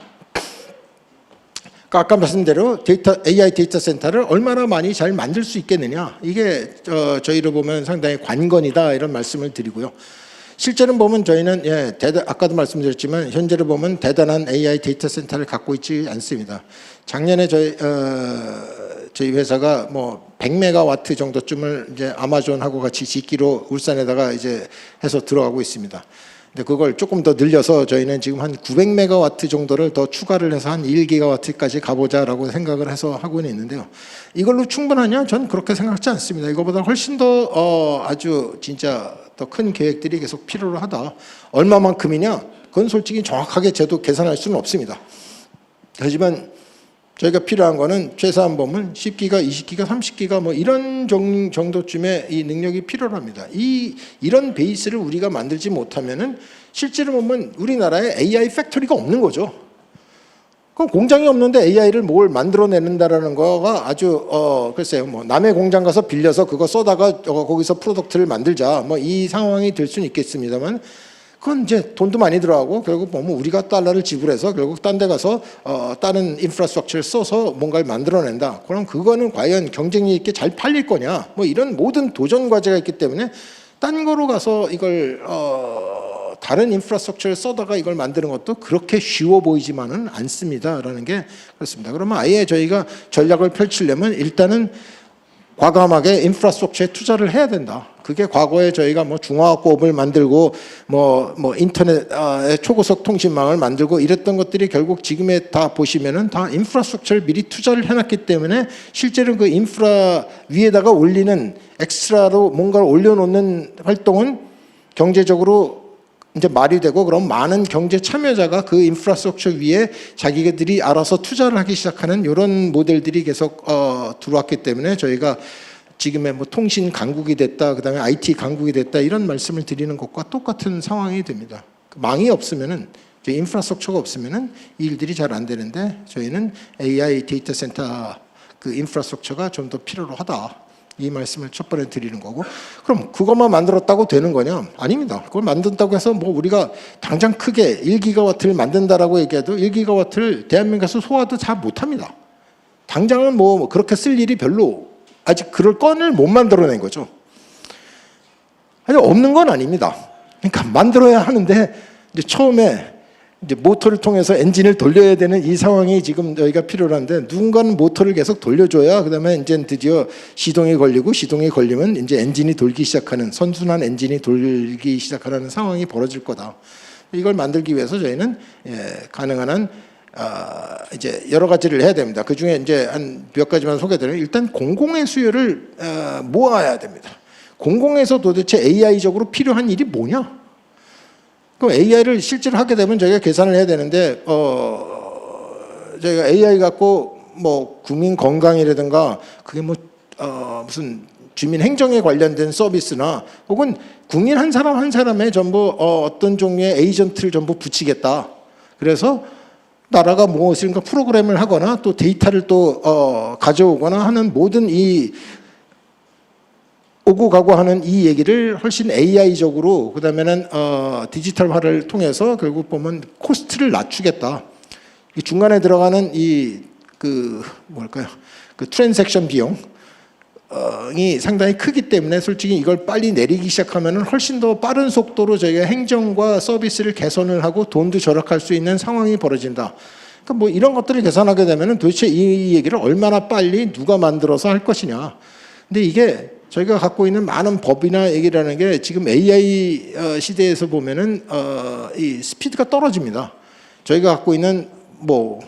아까 말씀대로 AI 데이터 센터를 얼마나 많이 잘 만들 수 있겠느냐, 이게 저희로 보면 상당히 관건이다 이런 말씀을 드리고요. 실제로 보면 저희는 아까도 말씀드렸지만 현재로 보면 대단한 AI 데이터 센터를 갖고 있지 않습니다. 작년에 저희 회사가 뭐 100메가와트 정도쯤을 이제 아마존하고 같이 짓기로 울산에다가 이제 해서 들어가고 있습니다. 근데 그걸 조금 더 늘려서 저희는 지금 한 900메가와트 정도를 더 추가를 해서 한 1기가와트까지 가보자라고 생각을 해서 하고는 있는데요. 이걸로 충분하냐? 전 그렇게 생각하지 않습니다. 이거보다 훨씬 더 아주 진짜 더 큰 계획들이 계속 필요로 하다. 얼마만큼이냐? 그건 솔직히 정확하게 저도 계산할 수는 없습니다. 하지만 저희가 필요한 거는 최소한 보면 10기가, 20기가, 30기가 뭐 이런 정도쯤의 이 능력이 필요로 합니다. 이런 베이스를 우리가 만들지 못하면은 실제로 보면 우리나라에 AI 팩토리가 없는 거죠. 그럼 공장이 없는데 AI를 뭘 만들어내는다라는 거가 아주 글쎄요, 뭐 남의 공장 가서 빌려서 그거 써다가 거기서 프로덕트를 만들자, 뭐 이 상황이 될 수는 있겠습니다만, 그건 이제 돈도 많이 들어가고 결국 보면 우리가 달러를 지불해서 결국 딴 데 가서 다른 인프라스트럭처를 써서 뭔가를 만들어낸다. 그럼 그거는 과연 경쟁력 있게 잘 팔릴 거냐? 뭐 이런 모든 도전 과제가 있기 때문에 딴 거로 가서 이걸 다른 인프라스트럭처를 써다가 이걸 만드는 것도 그렇게 쉬워 보이지만은 않습니다라는 게 그렇습니다. 그러면 아예 저희가 전략을 펼치려면 일단은 과감하게 인프라스트럭처에 투자를 해야 된다. 그게 과거에 저희가 뭐 중화학고업을 만들고 뭐 인터넷 초고속 통신망을 만들고 이랬던 것들이 결국 지금에 다 보시면은 다 인프라스트럭처를 미리 투자를 해놨기 때문에 실제로 그 인프라 위에다가 올리는 엑스트라로 뭔가를 올려놓는 활동은 경제적으로 이제 말이 되고, 그럼 많은 경제 참여자가 그 인프라스트럭처 위에 자기들이 알아서 투자를 하기 시작하는 이런 모델들이 계속 들어왔기 때문에 저희가 지금의 뭐 통신 강국이 됐다, 그다음에 IT 강국이 됐다 이런 말씀을 드리는 것과 똑같은 상황이 됩니다. 망이 없으면은 인프라스트럭처가 없으면은 이 일들이 잘 안 되는데 저희는 AI 데이터 센터 그 인프라스트럭처가 좀 더 필요로 하다. 이 말씀을 첫 번에 드리는 거고, 그럼 그것만 만들었다고 되는 거냐? 아닙니다. 그걸 만든다고 해서 뭐 우리가 당장 크게 1기가와트를 만든다라고 얘기해도 1기가와트를 대한민국에서 소화도 잘 못합니다. 당장은 뭐 그렇게 쓸 일이 별로 아직 그럴 건을 못 만들어낸 거죠. 아니 없는 건 아닙니다. 그러니까 만들어야 하는데 이제 처음에 이제 모터를 통해서 엔진을 돌려야 되는 이 상황이 지금 저희가 필요로 한데, 누군가는 모터를 계속 돌려줘야 그다음에 이제 드디어 시동이 걸리고, 시동이 걸리면 이제 엔진이 돌기 시작하는, 선순환 엔진이 돌기 시작하는 상황이 벌어질 거다. 이걸 만들기 위해서 저희는 가능한 한 이제 여러 가지를 해야 됩니다. 그 중에 이제 한 몇 가지만 소개드리면, 일단 공공의 수요를 모아야 됩니다. 공공에서 도대체 AI적으로 필요한 일이 뭐냐? 그럼 AI를 실제로 하게 되면 저희가 계산을 해야 되는데, 저희가 AI 갖고 뭐 국민 건강이라든가 그게 뭐 무슨 주민 행정에 관련된 서비스나 혹은 국민 한 사람 한 사람에 전부 어떤 종류의 에이전트를 전부 붙이겠다. 그래서 나라가 무엇인가 프로그램을 하거나 또 데이터를 또 가져오거나 하는 모든 이 오고 가고 하는 이 얘기를 훨씬 AI적으로, 그다음에는 디지털화를 통해서 결국 보면 코스트를 낮추겠다. 이 중간에 들어가는 그 트랜잭션 비용이 상당히 크기 때문에 솔직히 이걸 빨리 내리기 시작하면은 훨씬 더 빠른 속도로 저희가 행정과 서비스를 개선을 하고 돈도 절약할 수 있는 상황이 벌어진다. 그러니까 뭐 이런 것들을 계산하게 되면은 도대체 이 얘기를 얼마나 빨리 누가 만들어서 할 것이냐. 근데 이게 저희가 갖고 있는 많은 법이나 얘기라는 게 지금 AI 시대에서 보면은 이 스피드가 떨어집니다. 저희가 갖고 있는 뭐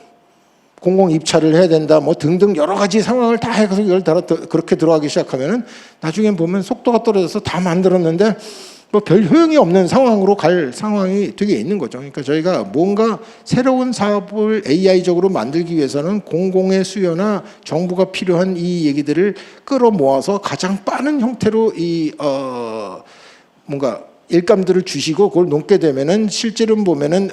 공공 입찰을 해야 된다, 뭐 등등 여러 가지 상황을 다 해서 이걸 그렇게 들어가기 시작하면은 나중에 보면 속도가 떨어져서 다 만들었는데 뭐 별 효용이 없는 상황으로 갈 상황이 되게 있는 거죠. 그러니까 저희가 뭔가 새로운 사업을 AI적으로 만들기 위해서는 공공의 수요나 정부가 필요한 이 얘기들을 끌어모아서 가장 빠른 형태로 뭔가 일감들을 주시고 그걸 놓게 되면은 실제로 보면은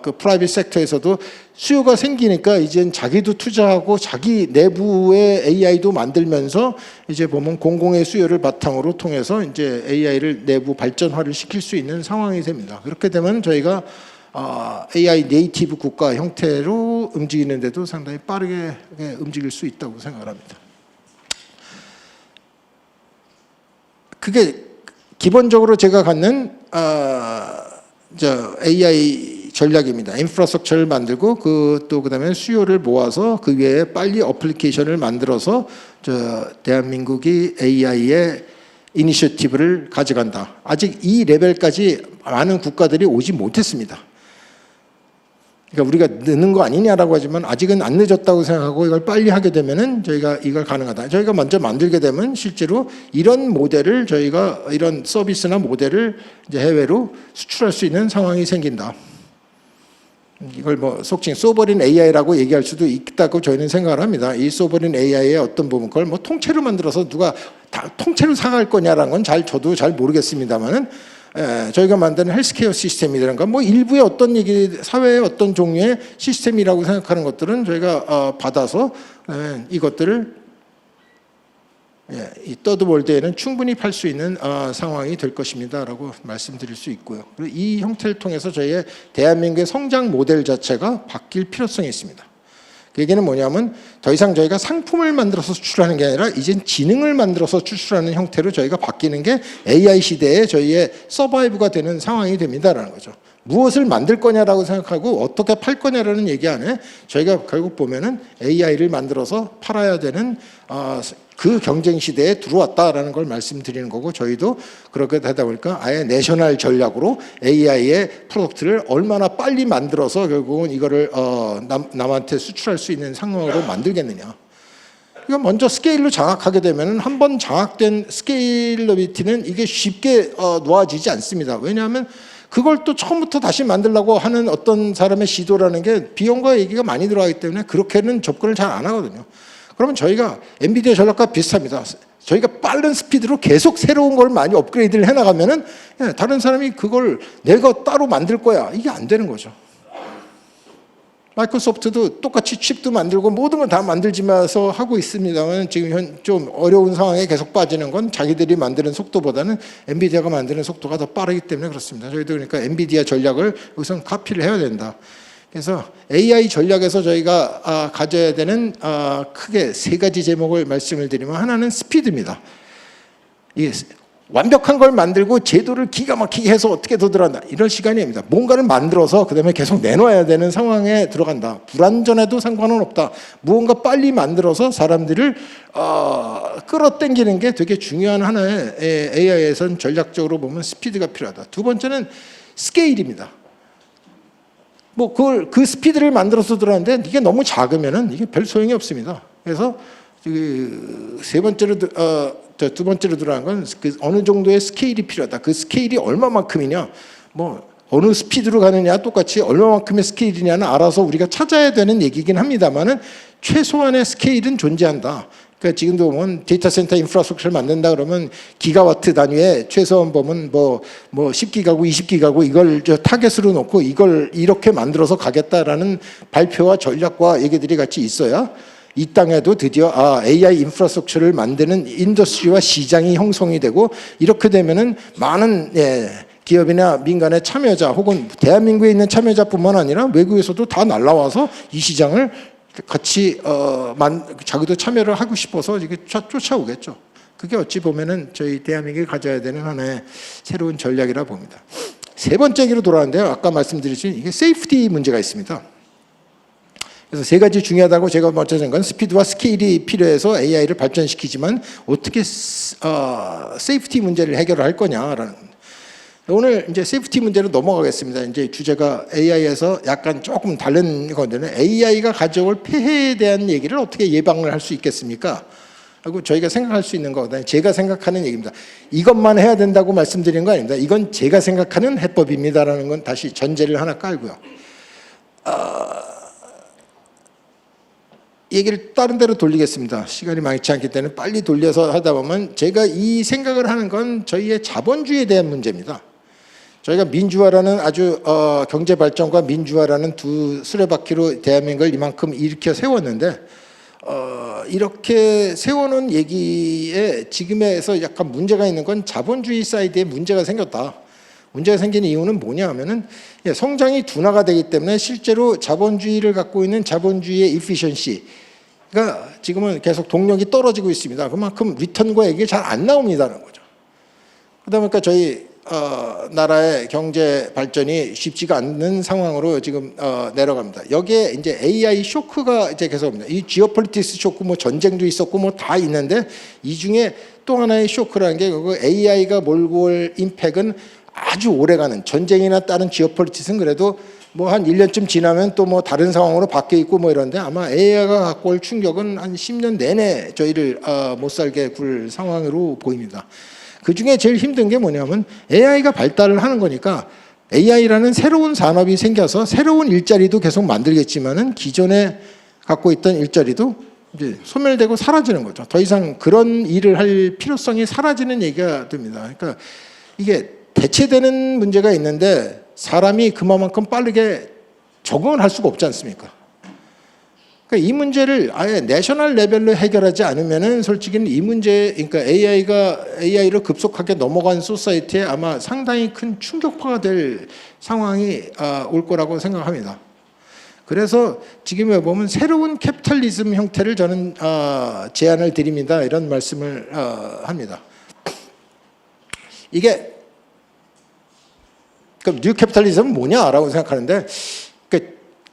그 프라이빗 섹터에서도 수요가 생기니까 이젠 자기도 투자하고 자기 내부의 AI도 만들면서 이제 보면 공공의 수요를 바탕으로 통해서 이제 AI를 내부 발전화를 시킬 수 있는 상황이 됩니다. 그렇게 되면 저희가 AI 네이티브 국가 형태로 움직이는데도 상당히 빠르게 움직일 수 있다고 생각합니다. 그게 기본적으로 제가 갖는 AI 전략입니다. 인프라스트럭처를 만들고 그다음에 수요를 모아서 그 위에 빨리 어플리케이션을 만들어서 대한민국이 AI의 이니셔티브를 가져간다. 아직 이 레벨까지 많은 국가들이 오지 못했습니다. 그러니까 우리가 늦는 거 아니냐라고 하지만 아직은 안 늦었다고 생각하고 이걸 빨리 하게 되면은 저희가 이걸 가능하다. 저희가 먼저 만들게 되면 실제로 이런 모델을 저희가 이런 서비스나 모델을 이제 해외로 수출할 수 있는 상황이 생긴다. 이걸 뭐 속칭 소버린 AI라고 얘기할 수도 있다고 저희는 생각을 합니다. 이 소버린 AI의 어떤 부분, 그걸 뭐 통째로 만들어서 누가 다 통째로 사갈 거냐라는 건 저도 잘 모르겠습니다만은. 저희가 만드는 헬스케어 시스템이라든가 뭐 일부의 어떤 얘기, 사회의 어떤 종류의 시스템이라고 생각하는 것들은 저희가 받아서 이것들을 이 서드월드에는 충분히 팔 수 있는 상황이 될 것입니다라고 말씀드릴 수 있고요. 그리고 이 형태를 통해서 저희의 대한민국의 성장 모델 자체가 바뀔 필요성이 있습니다. 그 얘기는 뭐냐면 더 이상 저희가 상품을 만들어서 수출하는 게 아니라 이젠 지능을 만들어서 수출하는 형태로 저희가 바뀌는 게 AI 시대에 저희의 서바이브가 되는 상황이 됩니다라는 거죠. 무엇을 만들 거냐라고 생각하고 어떻게 팔 거냐라는 얘기 안에 저희가 결국 보면은 AI를 만들어서 팔아야 되는 그 경쟁 시대에 들어왔다라는 걸 말씀드리는 거고, 저희도 그렇게 되다 보니까 아예 내셔널 전략으로 AI의 프로덕트를 얼마나 빨리 만들어서 결국은 이거를 남한테 수출할 수 있는 상황으로 만들겠느냐. 이거 먼저 스케일로 장악하게 되면 한 번 장악된 스케일러비티는 이게 쉽게 놓아지지 않습니다. 왜냐하면 그걸 또 처음부터 다시 만들려고 하는 어떤 사람의 시도라는 게 비용과 얘기가 많이 들어가기 때문에 그렇게는 접근을 잘 안 하거든요. 그러면 저희가 엔비디아 전략과 비슷합니다. 저희가 빠른 스피드로 계속 새로운 걸 많이 업그레이드를 해나가면은 다른 사람이 그걸 내가 따로 만들 거야. 이게 안 되는 거죠. 마이크로소프트도 똑같이 칩도 만들고 모든 걸 다 만들지면서 하고 있습니다만 지금 좀 어려운 상황에 계속 빠지는 건 자기들이 만드는 속도보다는 엔비디아가 만드는 속도가 더 빠르기 때문에 그렇습니다. 저희도 그러니까 엔비디아 전략을 우선 카피를 해야 된다. 그래서 AI 전략에서 저희가 가져야 되는 크게 세 가지 제목을 말씀을 드리면 하나는 스피드입니다. 이 완벽한 걸 만들고 제도를 기가 막히게 해서 어떻게 더 들어간다 이럴 시간이 아닙니다. 뭔가를 만들어서 그 다음에 계속 내놔야 되는 상황에 들어간다. 불완전해도 상관은 없다. 무언가 빨리 만들어서 사람들을 끌어당기는 게 되게 중요한 하나의 AI에선 전략적으로 보면 스피드가 필요하다. 두 번째는 스케일입니다. 뭐 그 스피드를 만들어서 들어가는데 이게 너무 작으면은 이게 별 소용이 없습니다. 그래서 세 번째로 두 번째로 들어간 건 어느 정도의 스케일이 필요하다. 그 스케일이 얼마만큼이냐, 뭐 어느 스피드로 가느냐 똑같이 얼마만큼의 스케일이냐는 알아서 우리가 찾아야 되는 얘기긴 합니다만은 최소한의 스케일은 존재한다. 그러니까 지금도 보면 데이터 센터 인프라스트럭처를 만든다 그러면 기가와트 단위에 최소한 보면 뭐 10기가고 20기가고 이걸 타겟으로 놓고 이걸 이렇게 만들어서 가겠다라는 발표와 전략과 얘기들이 같이 있어야 이 땅에도 드디어 AI 인프라스트럭처를 만드는 인더스트리와 시장이 형성이 되고 이렇게 되면은 많은 기업이나 민간의 참여자 혹은 대한민국에 있는 참여자뿐만 아니라 외국에서도 다 날라와서 이 시장을 같이 자기도 참여를 하고 싶어서 이게 쫓아오겠죠. 그게 어찌 보면은 저희 대한민국이 가져야 되는 하나의 새로운 전략이라 봅니다. 세 번째 얘기로 돌아왔는데요. 아까 말씀드렸듯이 이게 세이프티 문제가 있습니다. 그래서 세 가지 중요하다고 제가 먼저 생각한 건 스피드와 스케일이 필요해서 AI를 발전시키지만 어떻게 세이프티 문제를 해결할 거냐라는. 오늘 이제 세이프티 문제로 넘어가겠습니다. 이제 주제가 AI에서 약간 조금 다른 건데는 AI가 가져올 폐해에 대한 얘기를 어떻게 예방을 할 수 있겠습니까? 하고 저희가 생각할 수 있는 거거든요. 제가 생각하는 얘기입니다. 이것만 해야 된다고 말씀드리는 거 아닙니다. 이건 제가 생각하는 해법입니다라는 건 다시 전제를 하나 깔고요. 얘기를 다른 데로 돌리겠습니다. 시간이 많지 않기 때문에 빨리 돌려서 하다 보면 제가 이 생각을 하는 건 저희의 자본주의에 대한 문제입니다. 저희가 민주화라는 아주 경제 발전과 민주화라는 두 수레바퀴로 대한민국을 이만큼 일으켜 세웠는데 이렇게 세워놓은 얘기에 지금에서 약간 문제가 있는 건 자본주의 사이드에 문제가 생겼다. 문제가 생긴 이유는 뭐냐 하면은 성장이 둔화가 되기 때문에 실제로 자본주의를 갖고 있는 자본주의의 efficiency가 지금은 계속 동력이 떨어지고 있습니다. 그만큼 리턴과 얘기 잘 안 나옵니다는 거죠. 그러다 보니까 저희 나라의 경제 발전이 쉽지가 않는 상황으로 지금 내려갑니다. 여기에 이제 AI 쇼크가 이제 계속 옵니다. 이 지오폴리틱스 쇼크 뭐 전쟁도 있었고 뭐 다 있는데 이 중에 또 하나의 쇼크라는 게 그 AI가 몰고 올 임팩은 아주 오래가는 전쟁이나 다른 지오폴리틱스는 그래도 뭐 한 1년쯤 지나면 또 뭐 다른 상황으로 바뀌어 있고 뭐 이런데 아마 AI가 갖고 올 충격은 한 10년 내내 저희를 못 살게 굴 상황으로 보입니다. 그 중에 제일 힘든 게 뭐냐면 AI가 발달을 하는 거니까 AI라는 새로운 산업이 생겨서 새로운 일자리도 계속 만들겠지만은 기존에 갖고 있던 일자리도 이제 소멸되고 사라지는 거죠. 더 이상 그런 일을 할 필요성이 사라지는 얘기가 됩니다. 그러니까 이게 대체되는 문제가 있는데 사람이 그만큼 빠르게 적응을 할 수가 없지 않습니까? 그러니까 이 문제를 아예 내셔널 레벨로 해결하지 않으면은 솔직히는 이 문제, 그러니까 AI로 급속하게 넘어간 소사이티에 아마 상당히 큰 충격파가 될 상황이 올 거라고 생각합니다. 그래서 지금에 보면 새로운 캐피탈리즘 형태를 저는 제안을 드립니다. 이런 말씀을 합니다. 이게 그럼 뉴 캐피탈리즘은 뭐냐라고 생각하는데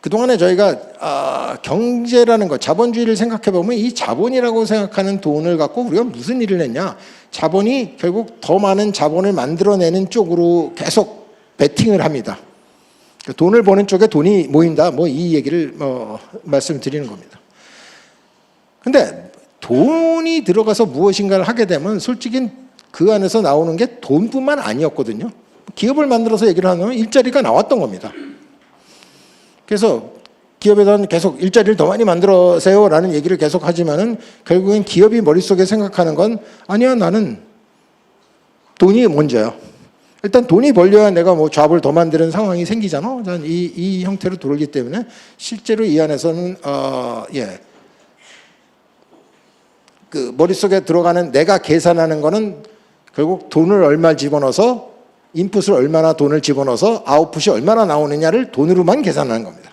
그동안에 저희가 경제라는 것, 자본주의를 생각해 보면 이 자본이라고 생각하는 돈을 갖고 우리가 무슨 일을 했냐. 자본이 결국 더 많은 자본을 만들어내는 쪽으로 계속 베팅을 합니다. 돈을 버는 쪽에 돈이 모인다. 뭐 이 얘기를 말씀드리는 겁니다. 근데 돈이 들어가서 무엇인가를 하게 되면 솔직히 그 안에서 나오는 게 돈뿐만 아니었거든요. 기업을 만들어서 얘기를 하면 일자리가 나왔던 겁니다. 그래서 기업에서는 계속 일자리를 더 많이 만들어세요라는 얘기를 계속 하지만은 결국엔 기업이 머릿속에 생각하는 건 아니야, 나는 돈이 먼저야. 일단 돈이 벌려야 내가 뭐 잡을 더 만드는 상황이 생기잖아. 이 형태로 돌기 때문에 실제로 이 안에서는 그 머릿속에 들어가는 내가 계산하는 거는 결국 돈을 얼마 집어넣어서 인풋을 얼마나 돈을 집어넣어서 아웃풋이 얼마나 나오느냐를 돈으로만 계산하는 겁니다.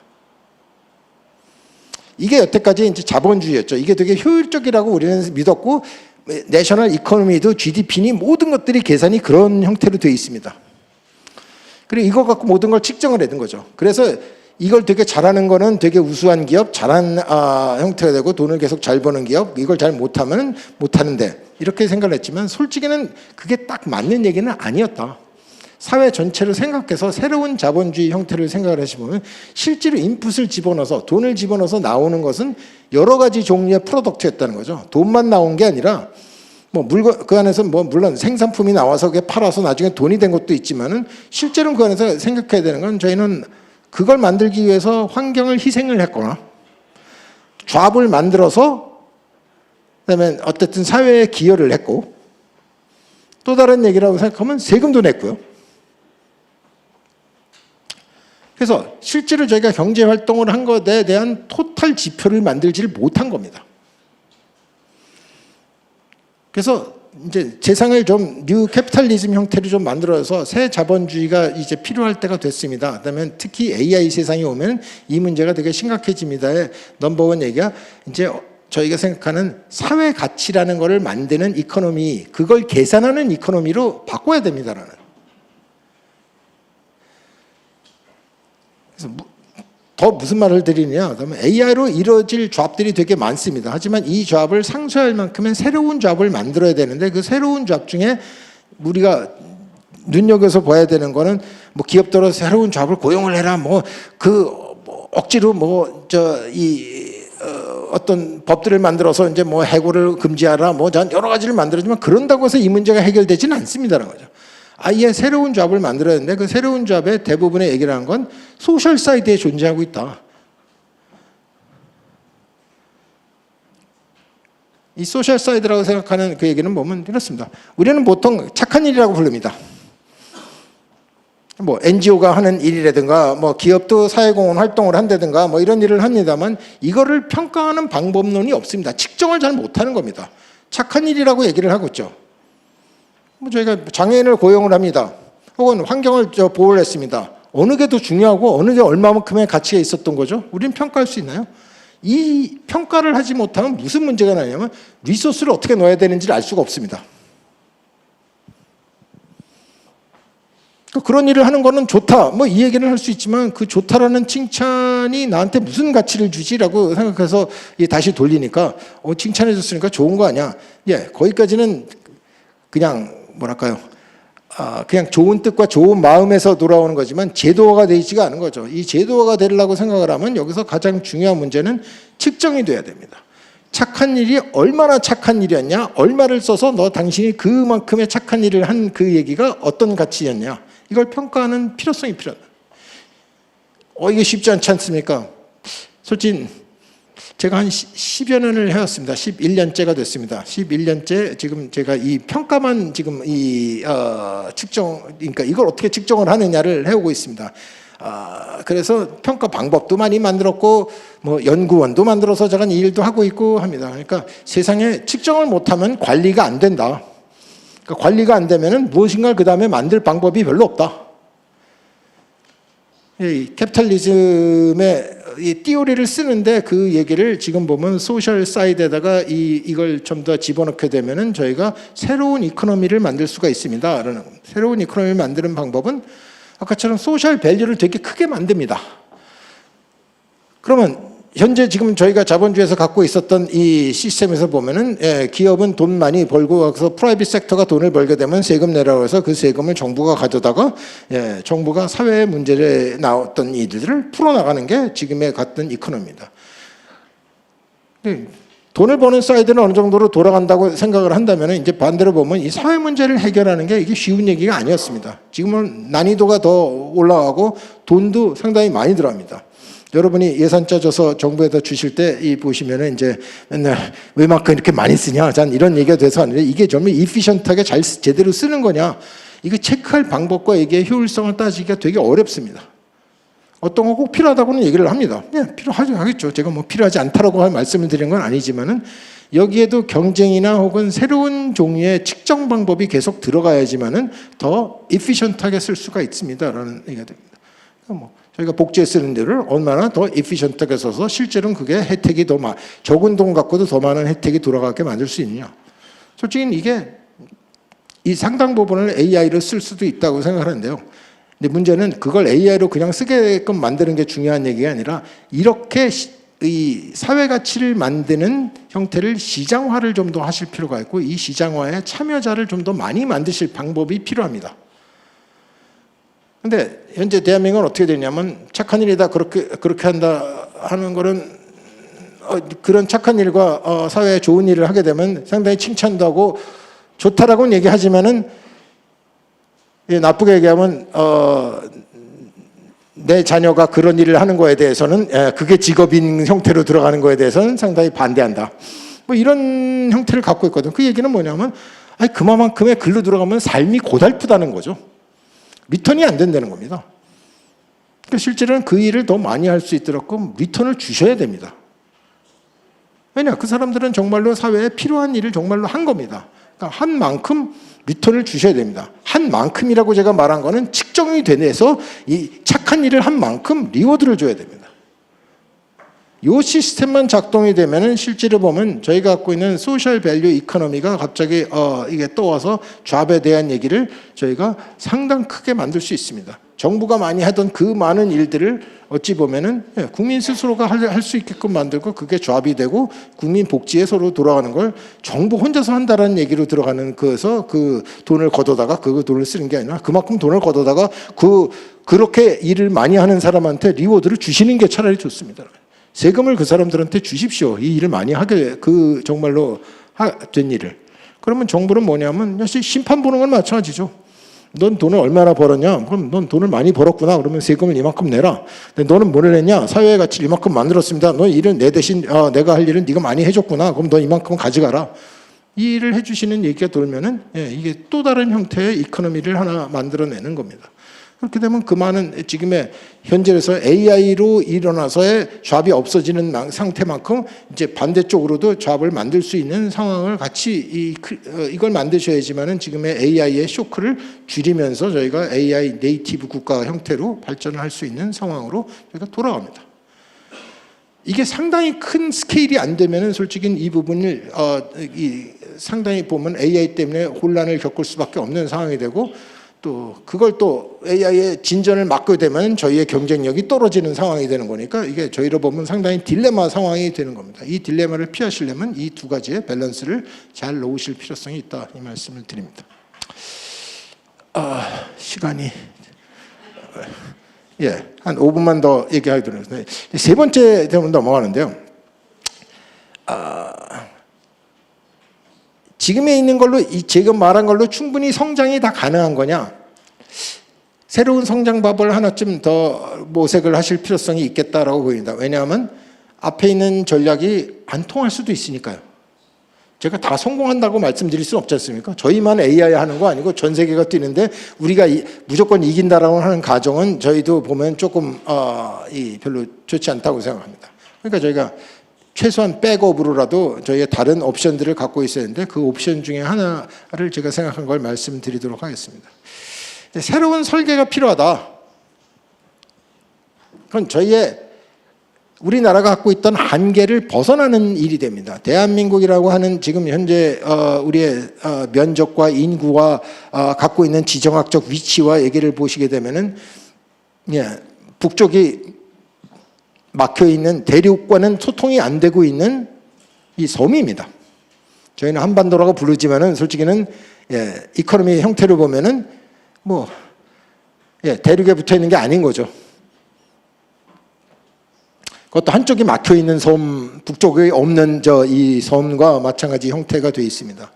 이게 여태까지 이제 자본주의였죠. 이게 되게 효율적이라고 우리는 믿었고 내셔널 이코노미도 GDP니 모든 것들이 계산이 그런 형태로 되어 있습니다. 그리고 이거 갖고 모든 걸 측정을 해둔 거죠. 그래서 이걸 되게 잘하는 거는 되게 우수한 기업, 잘한 형태가 되고 돈을 계속 잘 버는 기업, 이걸 잘 못하면 못하는데 이렇게 생각을 했지만 솔직히는 그게 딱 맞는 얘기는 아니었다. 사회 전체를 생각해서 새로운 자본주의 형태를 생각을 하시면 실제로 인풋을 집어넣어서 돈을 집어넣어서 나오는 것은 여러 가지 종류의 프로덕트였다는 거죠. 돈만 나온 게 아니라 뭐 물건 그 안에서 뭐 물론 생산품이 나와서 그게 팔아서 나중에 돈이 된 것도 있지만은 실제로는 그 안에서 생각해야 되는 건 저희는 그걸 만들기 위해서 환경을 희생을 했거나 잡을 만들어서 그다음에 어쨌든 사회에 기여를 했고 또 다른 얘기라고 생각하면 세금도 냈고요. 그래서 실제로 저희가 경제 활동을 한 것에 대한 토탈 지표를 만들지를 못한 겁니다. 그래서 이제 세상을 좀 뉴 캐피탈리즘 형태로 좀 만들어서 새 자본주의가 이제 필요할 때가 됐습니다. 그다음에 특히 AI 세상이 오면 이 문제가 되게 심각해집니다의 넘버원 얘기가 이제 저희가 생각하는 사회 가치라는 것을 만드는 이코노미, 그걸 계산하는 이코노미로 바꿔야 됩니다라는. 그래서 더 무슨 말을 드리냐? 그러면 AI로 이루어질 잡들이 되게 많습니다. 하지만 이 잡을 상쇄할 만큼은 새로운 잡을 만들어야 되는데 그 새로운 잡 중에 우리가 눈여겨서 봐야 되는 거는 뭐 기업들로 새로운 잡을 고용을 해라, 뭐 억지로 어떤 법들을 만들어서 이제 뭐 해고를 금지하라, 뭐 여러 가지를 만들어지만 그런다고 해서 이 문제가 해결되지는 않습니다라는 거죠. 아예 새로운 잡을 만들어야 되는데 그 새로운 잡의 대부분의 얘기를 한 건 소셜 사이드에 존재하고 있다. 이 소셜 사이드라고 생각하는 그 얘기는 보면 이렇습니다. 우리는 보통 착한 일이라고 부릅니다. 뭐 NGO가 하는 일이라든가 뭐 기업도 사회공헌 활동을 한다든가 뭐 이런 일을 합니다만 이거를 평가하는 방법론이 없습니다. 측정을 잘 못하는 겁니다. 착한 일이라고 얘기를 하고 있죠. 뭐 저희가 장애인을 고용을 합니다. 혹은 환경을 보호를 했습니다. 어느 게 더 중요하고 어느 게 얼마만큼의 가치가 있었던 거죠? 우리는 평가할 수 있나요? 이 평가를 하지 못하면 무슨 문제가 나냐면 리소스를 어떻게 넣어야 되는지를 알 수가 없습니다. 그런 일을 하는 거는 좋다, 뭐 이 얘기를 할 수 있지만 그 좋다라는 칭찬이 나한테 무슨 가치를 주지라고 생각해서 다시 돌리니까 칭찬해 줬으니까 좋은 거 아니야. 거기까지는 그냥 뭐랄까요? 그냥 좋은 뜻과 좋은 마음에서 돌아오는 거지만 제도화가 되어 있지가 않은 거죠. 이 제도화가 되려고 생각을 하면 여기서 가장 중요한 문제는 측정이 돼야 됩니다. 착한 일이 얼마나 착한 일이었냐, 얼마를 써서 당신이 그만큼의 착한 일을 한 그 얘기가 어떤 가치였냐, 이걸 평가하는 필요성이 필요하다. 이게 쉽지 않지 않습니까? 솔직히 제가 한 10여 년을 해왔습니다. 11년째가 됐습니다. 11년째 지금 제가 이 평가만 지금 측정, 그러니까 이걸 어떻게 측정을 하느냐를 해오고 있습니다. 그래서 평가 방법도 많이 만들었고 뭐 연구원도 만들어서 제가 이 일도 하고 있고 합니다. 그러니까 세상에 측정을 못하면 관리가 안 된다. 그러니까 관리가 안 되면은 무엇인가 그 다음에 만들 방법이 별로 없다. 이 캐피탈리즘의 이 띠오리를 쓰는데 그 얘기를 지금 보면 소셜 사이드에다가 이걸 좀 더 집어넣게 되면은 저희가 새로운 이코노미를 만들 수가 있습니다. 라는 새로운 이코노미를 만드는 방법은 아까처럼 소셜 밸류를 되게 크게 만듭니다. 그러면 현재 지금 저희가 자본주의에서 갖고 있었던 이 시스템에서 보면은 기업은 돈 많이 벌고 가서 프라이빗 섹터가 돈을 벌게 되면 세금 내라고 해서 그 세금을 정부가 가져다가 정부가 사회 문제에 나왔던 이들을 풀어나가는 게 지금의 같은 이코노미입니다. 돈을 버는 사이드는 어느 정도로 돌아간다고 생각을 한다면 이제 반대로 보면 이 사회 문제를 해결하는 게 이게 쉬운 얘기가 아니었습니다. 지금은 난이도가 더 올라가고 돈도 상당히 많이 들어갑니다. 여러분이 예산 짜줘서 정부에다 주실 때 이 보시면은 이제 맨날 왜 막 이렇게 많이 쓰냐, 전 이런 얘기가 돼서 하는데 이게 정말 이피션트하게 제대로 쓰는 거냐, 이거 체크할 방법과 이게 효율성을 따지기가 되게 어렵습니다. 어떤 거 꼭 필요하다고는 얘기를 합니다. 네, 필요하겠죠. 제가 뭐 필요하지 않다라고 말씀을 드린 건 아니지만은 여기에도 경쟁이나 혹은 새로운 종류의 측정 방법이 계속 들어가야지만은 더 이피션트하게 쓸 수가 있습니다라는 얘기가 됩니다. 뭐 저희가 복지에 쓰는 데를 얼마나 더 이피션트하게 써서 실제로는 그게 혜택이 더 적은 돈 갖고도 더 많은 혜택이 돌아가게 만들 수 있느냐. 솔직히 이게 이 상당 부분을 AI로 쓸 수도 있다고 생각하는데요. 근데 문제는 그걸 AI로 그냥 쓰게끔 만드는 게 중요한 얘기가 아니라 이렇게 이 사회 가치를 만드는 형태를 시장화를 좀 더 하실 필요가 있고 이 시장화에 참여자를 좀 더 많이 만드실 방법이 필요합니다. 근데 현재 대한민국은 어떻게 되냐면 착한 일이다 그렇게 한다 하는 거는 그런 착한 일과 사회에 좋은 일을 하게 되면 상당히 칭찬도 하고 좋다라고는 얘기하지만은 나쁘게 얘기하면 내 자녀가 그런 일을 하는 거에 대해서는 그게 직업인 형태로 들어가는 거에 대해서는 상당히 반대한다. 뭐 이런 형태를 갖고 있거든. 그 얘기는 뭐냐면 그만큼의 글로 들어가면 삶이 고달프다는 거죠. 리턴이 안 된다는 겁니다. 그러니까 실제로는 그 일을 더 많이 할 수 있도록 리턴을 주셔야 됩니다. 왜냐? 그 사람들은 정말로 사회에 필요한 일을 정말로 한 겁니다. 그러니까 한 만큼 리턴을 주셔야 됩니다. 한 만큼이라고 제가 말한 거는 측정이 돼서 이 착한 일을 한 만큼 리워드를 줘야 됩니다. 이 시스템만 작동이 되면은 실제로 보면 저희가 갖고 있는 소셜 밸류 이코노미가 갑자기 이게 떠와서 잡에 대한 얘기를 저희가 상당 크게 만들 수 있습니다. 정부가 많이 하던 그 많은 일들을 어찌 보면은 국민 스스로가 할 수 있게끔 만들고 그게 잡이 되고 국민 복지에 서로 돌아가는 걸 정부 혼자서 한다라는 얘기로 들어가는 거에서 그 돈을 걷어다가 그 돈을 쓰는 게 아니라 그만큼 돈을 걷어다가 그렇게 일을 많이 하는 사람한테 리워드를 주시는 게 차라리 좋습니다. 세금을 그 사람들한테 주십시오. 이 일을 많이 하게 정말로 된 일을. 그러면 정부는 뭐냐면 심판 보는 건 마찬가지죠. 넌 돈을 얼마나 벌었냐? 그럼 넌 돈을 많이 벌었구나. 그러면 세금을 이만큼 내라. 근데 너는 뭐를 했냐? 사회의 가치를 이만큼 만들었습니다. 너 일은 내 대신 내가 할 일은 네가 많이 해줬구나. 그럼 너 이만큼 가져가라. 이 일을 해주시는 얘기가 돌면은 이게 또 다른 형태의 이코노미를 하나 만들어내는 겁니다. 그렇게 되면 그 많은 지금의 현재에서 AI로 일어나서의 잡이 없어지는 상태만큼 이제 반대쪽으로도 잡을 만들 수 있는 상황을 같이 이걸 만드셔야지만은 지금의 AI의 쇼크를 줄이면서 저희가 AI 네이티브 국가 형태로 발전을 할 수 있는 상황으로 저희가 돌아갑니다. 이게 상당히 큰 스케일이 안 되면은 솔직히 이 부분을 상당히 보면 AI 때문에 혼란을 겪을 수밖에 없는 상황이 되고 또 그걸 또 AI의 진전을 막게 되면 저희의 경쟁력이 떨어지는 상황이 되는 거니까 이게 저희로 보면 상당히 딜레마 상황이 되는 겁니다. 이 딜레마를 피하시려면 이 두 가지의 밸런스를 잘 놓으실 필요성이 있다 이 말씀을 드립니다. 시간이 한 5분만 더 얘기하도록 하겠습니다. 세 번째 대문 넘어가는데요. 지금에 있는 걸로 지금 말한 걸로 충분히 성장이 다 가능한 거냐? 새로운 성장법을 하나쯤 더 모색을 하실 필요성이 있겠다라고 보입니다. 왜냐하면 앞에 있는 전략이 안 통할 수도 있으니까요. 제가 다 성공한다고 말씀드릴 수는 없지 않습니까? 저희만 AI 하는 거 아니고 전 세계가 뛰는데 우리가 무조건 이긴다라고 하는 가정은 저희도 보면 조금 별로 좋지 않다고 생각합니다. 그러니까 저희가 최소한 백업으로라도 저희의 다른 옵션들을 갖고 있어야 하는데 그 옵션 중에 하나를 제가 생각한 걸 말씀드리도록 하겠습니다. 새로운 설계가 필요하다. 그건 저희의 우리나라가 갖고 있던 한계를 벗어나는 일이 됩니다. 대한민국이라고 하는 지금 현재 우리의 면적과 인구와 갖고 있는 지정학적 위치와 얘기를 보시게 되면은 북쪽이 막혀 있는 대륙과는 소통이 안 되고 있는 이 섬입니다. 저희는 한반도라고 부르지만은 솔직히는 이코노미 형태로 보면은 대륙에 붙어 있는 게 아닌 거죠. 그것도 한쪽이 막혀 있는 섬, 북쪽에 없는 이 섬과 마찬가지 형태가 되어 있습니다.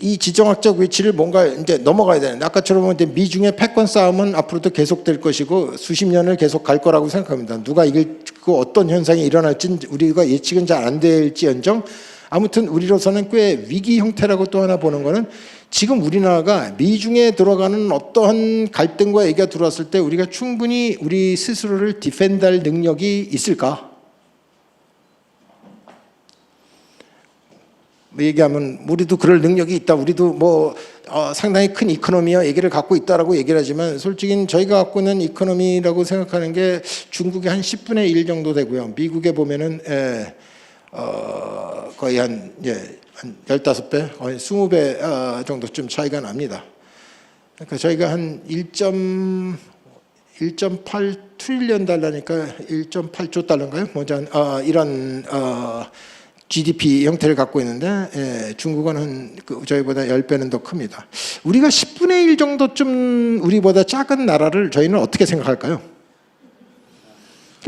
이 지정학적 위치를 뭔가 이제 넘어가야 되는데 아까처럼 이제 미중의 패권 싸움은 앞으로도 계속될 것이고 수십 년을 계속 갈 거라고 생각합니다. 누가 이길 그 어떤 현상이 일어날지 우리가 예측은 잘 안 될지언정 아무튼 우리로서는 꽤 위기 형태라고 또 하나 보는 거는 지금 우리나라가 미중에 들어가는 어떠한 갈등과 얘기가 들어왔을 때 우리가 충분히 우리 스스로를 디펜드할 능력이 있을까? 얘기하면 우리도 그럴 능력이 있다. 우리도 뭐 상당히 큰 이코노미와 얘기를 갖고 있다라고 얘기를 하지만 솔직히 저희가 갖고 있는 이코노미라고 생각하는 게 중국의 한 10분의 1 정도 되고요. 미국에 보면은 거의 한 15배, 거의 20배 정도쯤 차이가 납니다. 그러니까 저희가 한 1.8 트릴리언 달러니까 1.8조 달러인가요? 이런 GDP 형태를 갖고 있는데 중국은 한 저희보다 10배는 더 큽니다. 우리가 10분의 1 정도쯤 우리보다 작은 나라를 저희는 어떻게 생각할까요?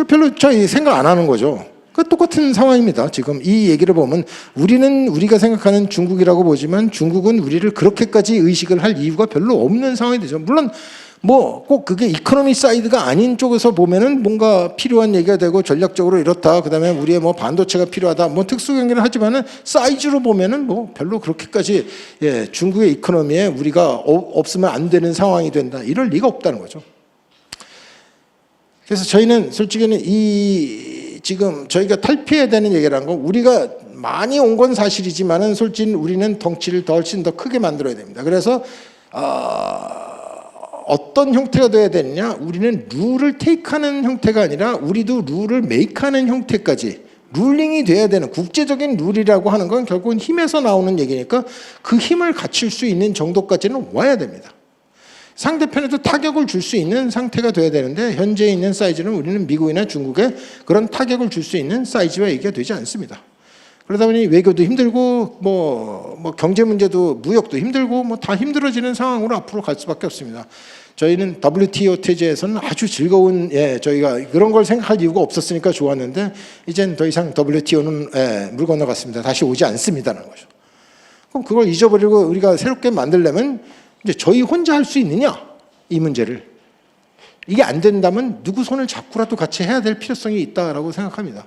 별로 저희 생각 안 하는 거죠. 똑같은 상황입니다. 지금 이 얘기를 보면 우리는 우리가 생각하는 중국이라고 보지만 중국은 우리를 그렇게까지 의식을 할 이유가 별로 없는 상황이 되죠. 물론 뭐 꼭 그게 이코노미 사이드가 아닌 쪽에서 보면은 뭔가 필요한 얘기가 되고 전략적으로 이렇다. 그다음에 우리의 뭐 반도체가 필요하다. 뭐 특수 경기를 하지만은 사이즈로 보면은 뭐 별로 그렇게까지 중국의 이코노미에 우리가 없으면 안 되는 상황이 된다. 이럴 리가 없다는 거죠. 그래서 저희는 솔직히는 지금 저희가 탈피해야 되는 얘기라는 건 우리가 많이 온 건 사실이지만은 솔직히 우리는 덩치를 훨씬 더 크게 만들어야 됩니다. 그래서 어떤 형태가 돼야 되느냐? 우리는 룰을 테이크하는 형태가 아니라 우리도 룰을 메이크하는 형태까지 룰링이 돼야 되는 국제적인 룰이라고 하는 건 결국은 힘에서 나오는 얘기니까 그 힘을 갖출 수 있는 정도까지는 와야 됩니다. 상대편에도 타격을 줄 수 있는 상태가 돼야 되는데 현재 있는 사이즈는 우리는 미국이나 중국에 그런 타격을 줄 수 있는 사이즈와 얘기가 되지 않습니다. 그러다 보니 외교도 힘들고 뭐 경제 문제도 무역도 힘들고 뭐 다 힘들어지는 상황으로 앞으로 갈 수밖에 없습니다. 저희는 WTO 체제에서는 아주 즐거운 저희가 그런 걸 생각할 이유가 없었으니까 좋았는데 이젠 더 이상 WTO는 물 건너갔습니다. 다시 오지 않습니다라는 거죠. 그럼 그걸 잊어버리고 우리가 새롭게 만들려면 이제 저희 혼자 할 수 있느냐 이 문제를 이게 안 된다면 누구 손을 잡고라도 같이 해야 될 필요성이 있다라고 생각합니다.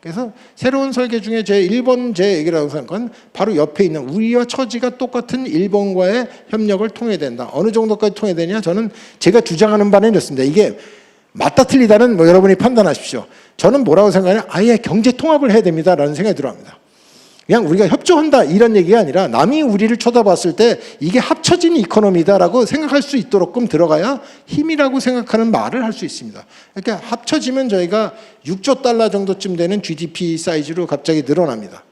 그래서 새로운 설계 중에 제 1번 제 얘기라고 생각한 건 바로 옆에 있는 우리와 처지가 똑같은 일본과의 협력을 통해야 된다. 어느 정도까지 통해야 되냐? 저는 제가 주장하는 바는 이렇습니다. 이게 맞다 틀리다는 뭐 여러분이 판단하십시오. 저는 뭐라고 생각하냐? 아예 경제 통합을 해야 됩니다라는 생각이 들어갑니다. 그냥 우리가 협조한다 이런 얘기가 아니라 남이 우리를 쳐다봤을 때 이게 합쳐진 이코노미다라고 생각할 수 있도록끔 들어가야 힘이라고 생각하는 말을 할 수 있습니다. 그러니까 합쳐지면 저희가 6조 달러 정도쯤 되는 GDP 사이즈로 갑자기 늘어납니다.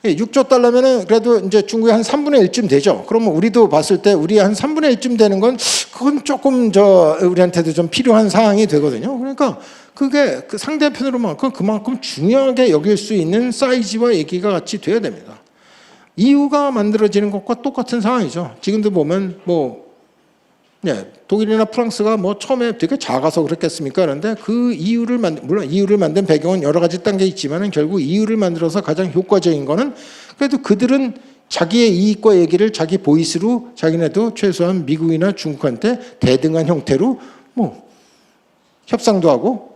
6조 달러면은 그래도 이제 중국의 한 3분의 1쯤 되죠. 그러면 우리도 봤을 때 우리 한 3분의 1쯤 되는 건 그건 조금 우리한테도 좀 필요한 상황이 되거든요. 그러니까 그게 그 상대편으로만큼 그만큼 중요하게 여길 수 있는 사이즈와 얘기가 같이 돼야 됩니다. EU가 만들어지는 것과 똑같은 상황이죠. 지금도 보면 독일이나 프랑스가 처음에 되게 작아서 그랬겠습니까? 그런데 그 물론 EU를 만든 배경은 여러 가지 단계 있지만은 결국 EU를 만들어서 가장 효과적인 거는 그래도 그들은 자기의 이익과 얘기를 자기 보이스로 자기네도 최소한 미국이나 중국한테 대등한 형태로 협상도 하고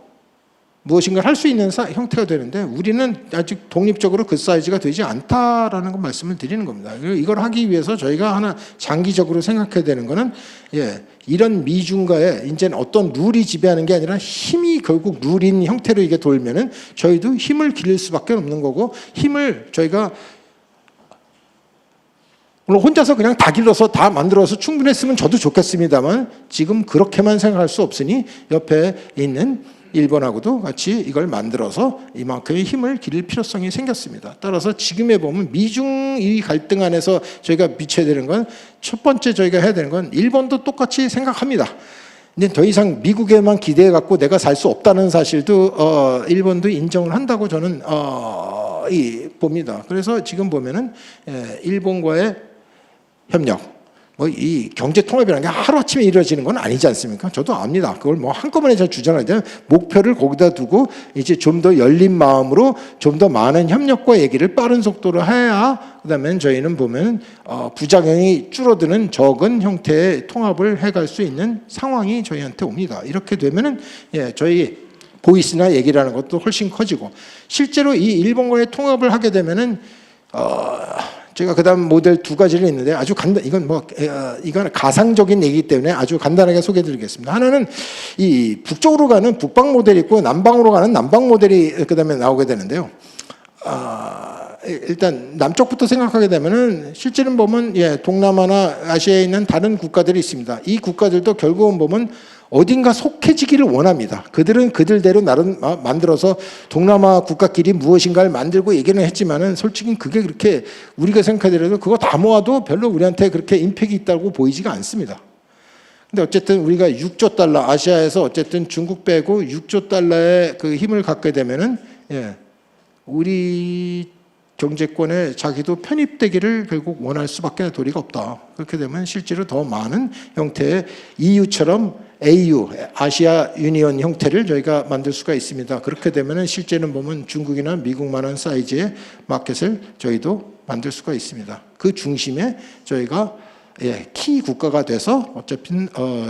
무엇인가 할 수 있는 형태가 되는데 우리는 아직 독립적으로 그 사이즈가 되지 않다라는 거 말씀을 드리는 겁니다. 이걸 하기 위해서 저희가 하나 장기적으로 생각해야 되는 거는 이런 미중과의 이제는 어떤 룰이 지배하는 게 아니라 힘이 결국 룰인 형태로 이게 돌면은 저희도 힘을 기를 수밖에 없는 거고 힘을 저희가 물론 혼자서 그냥 다 길러서 다 만들어서 충분했으면 저도 좋겠습니다만 지금 그렇게만 생각할 수 없으니 옆에 있는 일본하고도 같이 이걸 만들어서 이만큼의 힘을 기를 필요성이 생겼습니다. 따라서 지금에 보면 미중 이 갈등 안에서 저희가 미쳐야 되는 건 첫 번째 저희가 해야 되는 건 일본도 똑같이 생각합니다. 근데 더 이상 미국에만 기대해 갖고 내가 살 수 없다는 사실도 일본도 인정을 한다고 저는 봅니다. 그래서 지금 보면은 일본과의 협력, 뭐 이 경제 통합이라는 게 하루아침에 이루어지는 건 아니지 않습니까? 저도 압니다. 그걸 뭐 한꺼번에 잘 주장하지 않아요. 목표를 거기다 두고 이제 좀 더 열린 마음으로 좀 더 많은 협력과 얘기를 빠른 속도로 해야 그다음에 저희는 보면 부작용이 줄어드는 적은 형태의 통합을 해갈 수 있는 상황이 저희한테 옵니다. 이렇게 되면은 저희 보이스나 얘기라는 것도 훨씬 커지고 실제로 이 일본과의 통합을 하게 되면은 제가 그다음 모델 두 가지를 있는데 아주 이건 이건 가상적인 얘기이기 때문에 아주 간단하게 소개해드리겠습니다. 하나는 이 북쪽으로 가는 북방 모델이 있고 남방으로 가는 남방 모델이 그다음에 나오게 되는데요. 일단 남쪽부터 생각하게 되면은 실제는 보면 동남아나 아시아에 있는 다른 국가들이 있습니다. 이 국가들도 결국은 보면 어딘가 속해지기를 원합니다. 그들은 그들대로 나름 만들어서 동남아 국가끼리 무엇인가를 만들고 얘기는 했지만은 솔직히 그게 그렇게 우리가 생각하더라도 그거 다 모아도 별로 우리한테 그렇게 임팩이 있다고 보이지가 않습니다. 근데 어쨌든 우리가 6조 달러 아시아에서 어쨌든 중국 빼고 6조 달러의 그 힘을 갖게 되면은 우리 경제권에 자기도 편입되기를 결국 원할 수밖에 도리가 없다. 그렇게 되면 실제로 더 많은 형태의 EU처럼 AU, 아시아 유니언 형태를 저희가 만들 수가 있습니다. 그렇게 되면 실제는 보면 중국이나 미국만한 사이즈의 마켓을 저희도 만들 수가 있습니다. 그 중심에 저희가 키 국가가 돼서 어차피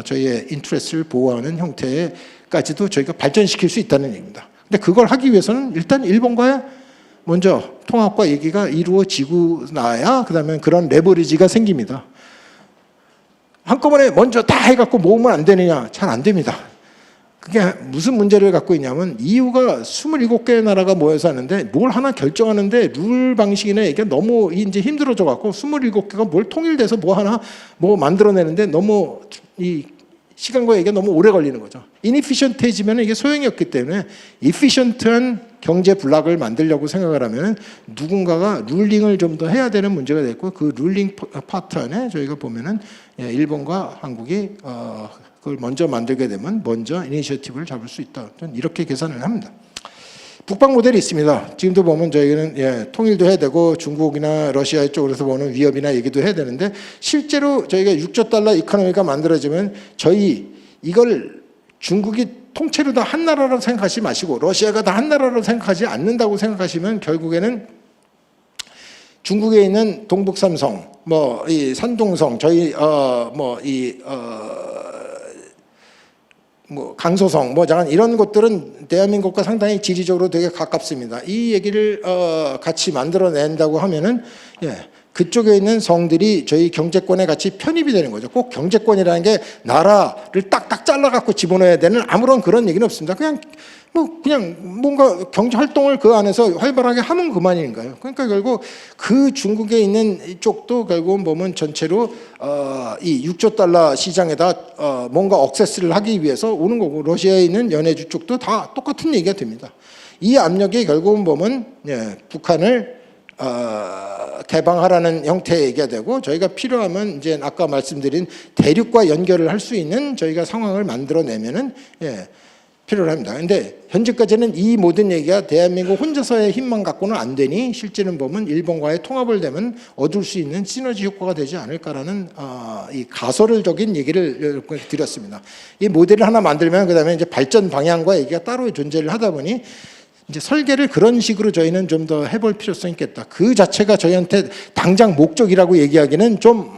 저희의 인트레스를 보호하는 형태까지도 저희가 발전시킬 수 있다는 얘기입니다. 근데 그걸 하기 위해서는 일단 일본과의 먼저 통합과 얘기가 이루어지고 나야 그다음에 그런 레버리지가 생깁니다. 한꺼번에 먼저 다 해갖고 모으면 안 되느냐? 잘 안 됩니다. 그게 무슨 문제를 갖고 있냐면 EU가 27개의 나라가 모여서 하는데 뭘 하나 결정하는데 룰 방식이나 이게 너무 이제 힘들어져 갖고 27개가 뭘 통일돼서 뭐 하나 뭐 만들어내는데 너무 이 시간과 이게 너무 오래 걸리는 거죠. 인이피션트해지면 이게 소용이 없기 때문에 이피션트한 경제 블록을 만들려고 생각을 하면 누군가가 룰링을 좀 더 해야 되는 문제가 됐고 그 룰링 파트 안에 저희가 보면은 일본과 한국이 그걸 먼저 만들게 되면 먼저 이니셔티브를 잡을 수 있다. 이렇게 계산을 합니다. 북방 모델이 있습니다. 지금도 보면 저희는 통일도 해야 되고 중국이나 러시아 쪽으로서 보는 위협이나 얘기도 해야 되는데 실제로 저희가 6조 달러 이코노미가 만들어지면 이걸 중국이 통째로 다 한 나라로 생각하지 마시고 러시아가 다 한 나라로 생각하지 않는다고 생각하시면 결국에는 중국에 있는 동북삼성, 이 산둥성, 저희 강소성, 이런 것들은 대한민국과 상당히 지리적으로 되게 가깝습니다. 이 얘기를 같이 만들어낸다고 하면은 그쪽에 있는 성들이 저희 경제권에 같이 편입이 되는 거죠. 꼭 경제권이라는 게 나라를 딱딱 잘라갖고 집어넣어야 되는 아무런 그런 얘기는 없습니다. 그냥 뭔가 경제 활동을 그 안에서 활발하게 하면 그만인 거예요. 그러니까 결국 그 중국에 있는 이쪽도 결국은 보면 전체로 이 6조 달러 시장에다 뭔가 억세스를 하기 위해서 오는 거고 러시아에 있는 연해주 쪽도 다 똑같은 얘기가 됩니다. 이 압력이 결국은 보면 북한을 개방하라는 형태의 얘기가 되고 저희가 필요하면 이제 아까 말씀드린 대륙과 연결을 할 수 있는 저희가 상황을 만들어내면은 필요합니다. 그런데 현재까지는 이 모든 얘기가 대한민국 혼자서의 힘만 갖고는 안 되니 실제는 보면 일본과의 통합을 되면 얻을 수 있는 시너지 효과가 되지 않을까라는 이 가설적인 얘기를 드렸습니다. 이 모델을 하나 만들면 그다음에 이제 발전 방향과 얘기가 따로 존재를 하다 보니 이제 설계를 그런 식으로 저희는 좀 더 해볼 필요성이 있겠다. 그 자체가 저희한테 당장 목적이라고 얘기하기는 좀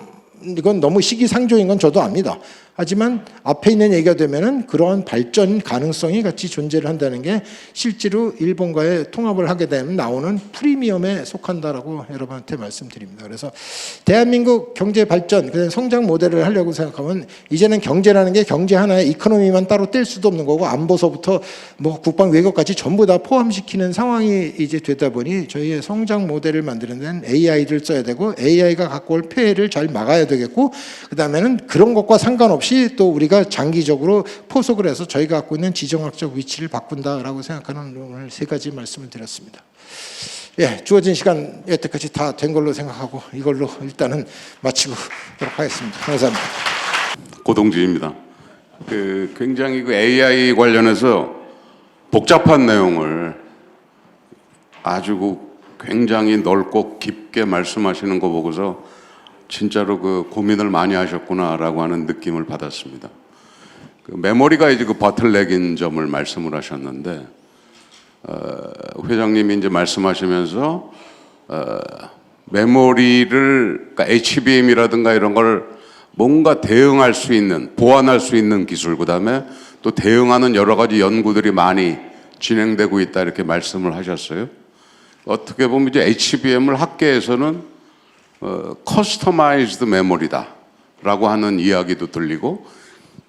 이건 너무 시기상조인 건 저도 압니다. 하지만 앞에 있는 얘기가 되면은 그러한 발전 가능성이 같이 존재를 한다는 게 실제로 일본과의 통합을 하게 되면 나오는 프리미엄에 속한다라고 여러분한테 말씀드립니다. 그래서 대한민국 경제 발전, 그냥 성장 모델을 하려고 생각하면 이제는 경제라는 게 경제 하나의 이코노미만 따로 뗄 수도 없는 거고 안보서부터 국방 외교까지 전부 다 포함시키는 상황이 이제 되다 보니 저희의 성장 모델을 만드는 데는 AI를 써야 되고 AI가 갖고 올 폐해를 잘 막아야 되겠고 그다음에는 그런 것과 상관없이 또 우리가 장기적으로 포석을 해서 저희가 갖고 있는 지정학적 위치를 바꾼다라고 생각하는 오늘 세 가지 말씀을 드렸습니다. 주어진 시간 여태까지 다 된 걸로 생각하고 이걸로 일단은 마치도록 하겠습니다. 감사합니다. 고동진입니다. 굉장히 AI 관련해서 복잡한 내용을 아주 굉장히 넓고 깊게 말씀하시는 거 보고서 진짜로 그 고민을 많이 하셨구나라고 하는 느낌을 받았습니다. 그 메모리가 이제 그 버틀넥인 점을 말씀을 하셨는데, 회장님이 이제 말씀하시면서 메모리를, 그러니까 HBM이라든가 이런 걸 뭔가 대응할 수 있는, 보완할 수 있는 기술, 그다음에 또 대응하는 여러 가지 연구들이 많이 진행되고 있다 이렇게 말씀을 하셨어요. 어떻게 보면 이제 HBM을 학계에서는 커스터마이즈드 메모리다라고 하는 이야기도 들리고,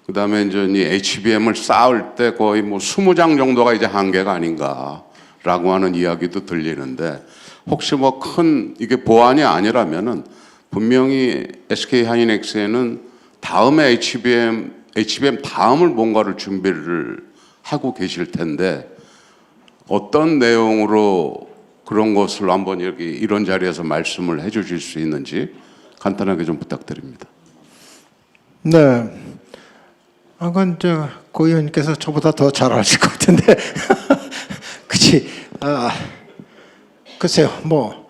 그다음에 이제 이 HBM을 쌓을 때 거의 뭐 20장 정도가 이제 한계가 아닌가라고 하는 이야기도 들리는데, 혹시 뭐 큰 이게 보완이 아니라면은 분명히 SK 하이닉스에는 다음에 HBM 다음을 뭔가를 준비를 하고 계실 텐데, 어떤 내용으로 그런 것을 한번 여기 이런 자리에서 말씀을 해주실 수 있는지 간단하게 좀 부탁드립니다. 네. 그건 고 의원님께서 저보다 더 잘 아실 것 같은데, 그치? 글쎄요, 뭐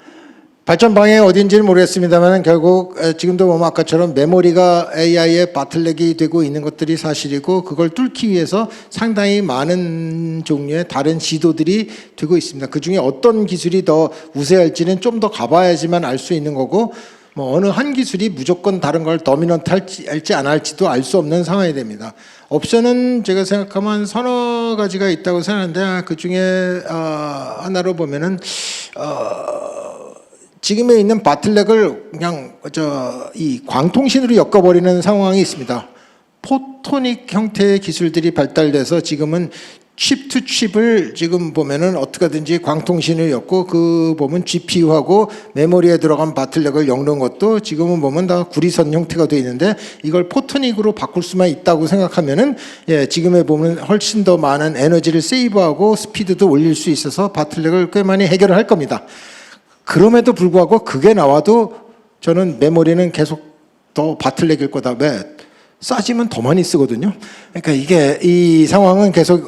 발전 방향이 어딘지는 모르겠습니다만 결국 지금도 보면 아까처럼 메모리가 AI의 바틀렉이 되고 있는 것들이 사실이고, 그걸 뚫기 위해서 상당히 많은 종류의 다른 시도들이 되고 있습니다. 그 중에 어떤 기술이 더 우세할지는 좀 더 가봐야지만 알 수 있는 거고, 뭐 어느 한 기술이 무조건 다른 걸 더미넌트 할지 안 할지도 알 수 없는 상황이 됩니다. 옵션은 제가 생각하면 서너 가지가 있다고 생각하는데, 그 중에 하나로 보면은 지금에 있는 바틀렉을 그냥 이 광통신으로 엮어버리는 상황이 있습니다. 포토닉 형태의 기술들이 발달돼서 지금은 칩 투 칩을 지금 보면은 어떻게든지 광통신을 엮고, 그 보면 GPU하고 메모리에 들어간 바틀렉을 엮는 것도 지금은 보면 다 구리선 형태가 되어 있는데, 이걸 포토닉으로 바꿀 수만 있다고 생각하면은 지금에 보면 훨씬 더 많은 에너지를 세이브하고 스피드도 올릴 수 있어서 바틀렉을 꽤 많이 해결을 할 겁니다. 그럼에도 불구하고 그게 나와도 저는 메모리는 계속 더 바틀렉일 거다. 왜? 싸지면 더 많이 쓰거든요. 그러니까 이게 이 상황은 계속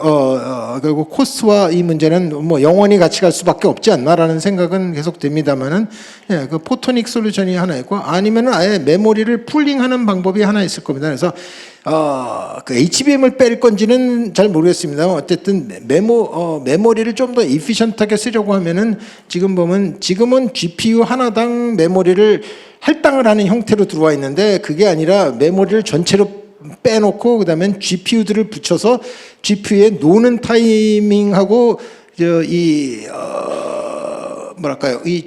결국 코스트와 이 문제는 뭐 영원히 같이 갈 수밖에 없지 않나라는 생각은 계속 듭니다만은, 그 포토닉 솔루션이 하나 있고, 아니면은 아예 메모리를 풀링하는 방법이 하나 있을 겁니다. 그래서 그 HBM을 뺄 건지는 잘 모르겠습니다만, 어쨌든 메모리를 좀 더 이피션트하게 쓰려고 하면은 지금 보면 지금은 GPU 하나당 메모리를 할당을 하는 형태로 들어와 있는데, 그게 아니라 메모리를 전체로 빼놓고 그다음에 GPU들을 붙여서 GPU에 노는 타이밍하고 이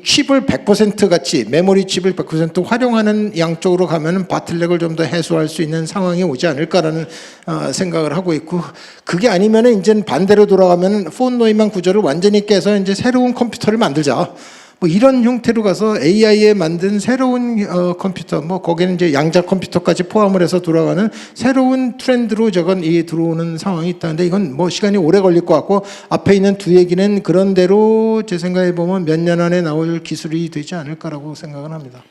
칩을 100% 같이 메모리 칩을 100% 활용하는 양쪽으로 가면은 바틀렉을 좀 더 해소할 수 있는 상황이 오지 않을까라는 생각을 하고 있고, 그게 아니면은 이제 반대로 돌아가면은 폰 노이만 구조를 완전히 깨서 이제 새로운 컴퓨터를 만들자, 뭐 이런 형태로 가서 AI에 만든 새로운 컴퓨터, 뭐 거기는 이제 양자 컴퓨터까지 포함을 해서 돌아가는 새로운 트렌드로 저건 이 들어오는 상황이 있다는데, 이건 뭐 시간이 오래 걸릴 것 같고, 앞에 있는 두 얘기는 그런 대로 제 생각에 보면 몇 년 안에 나올 기술이 되지 않을까라고 생각을 합니다.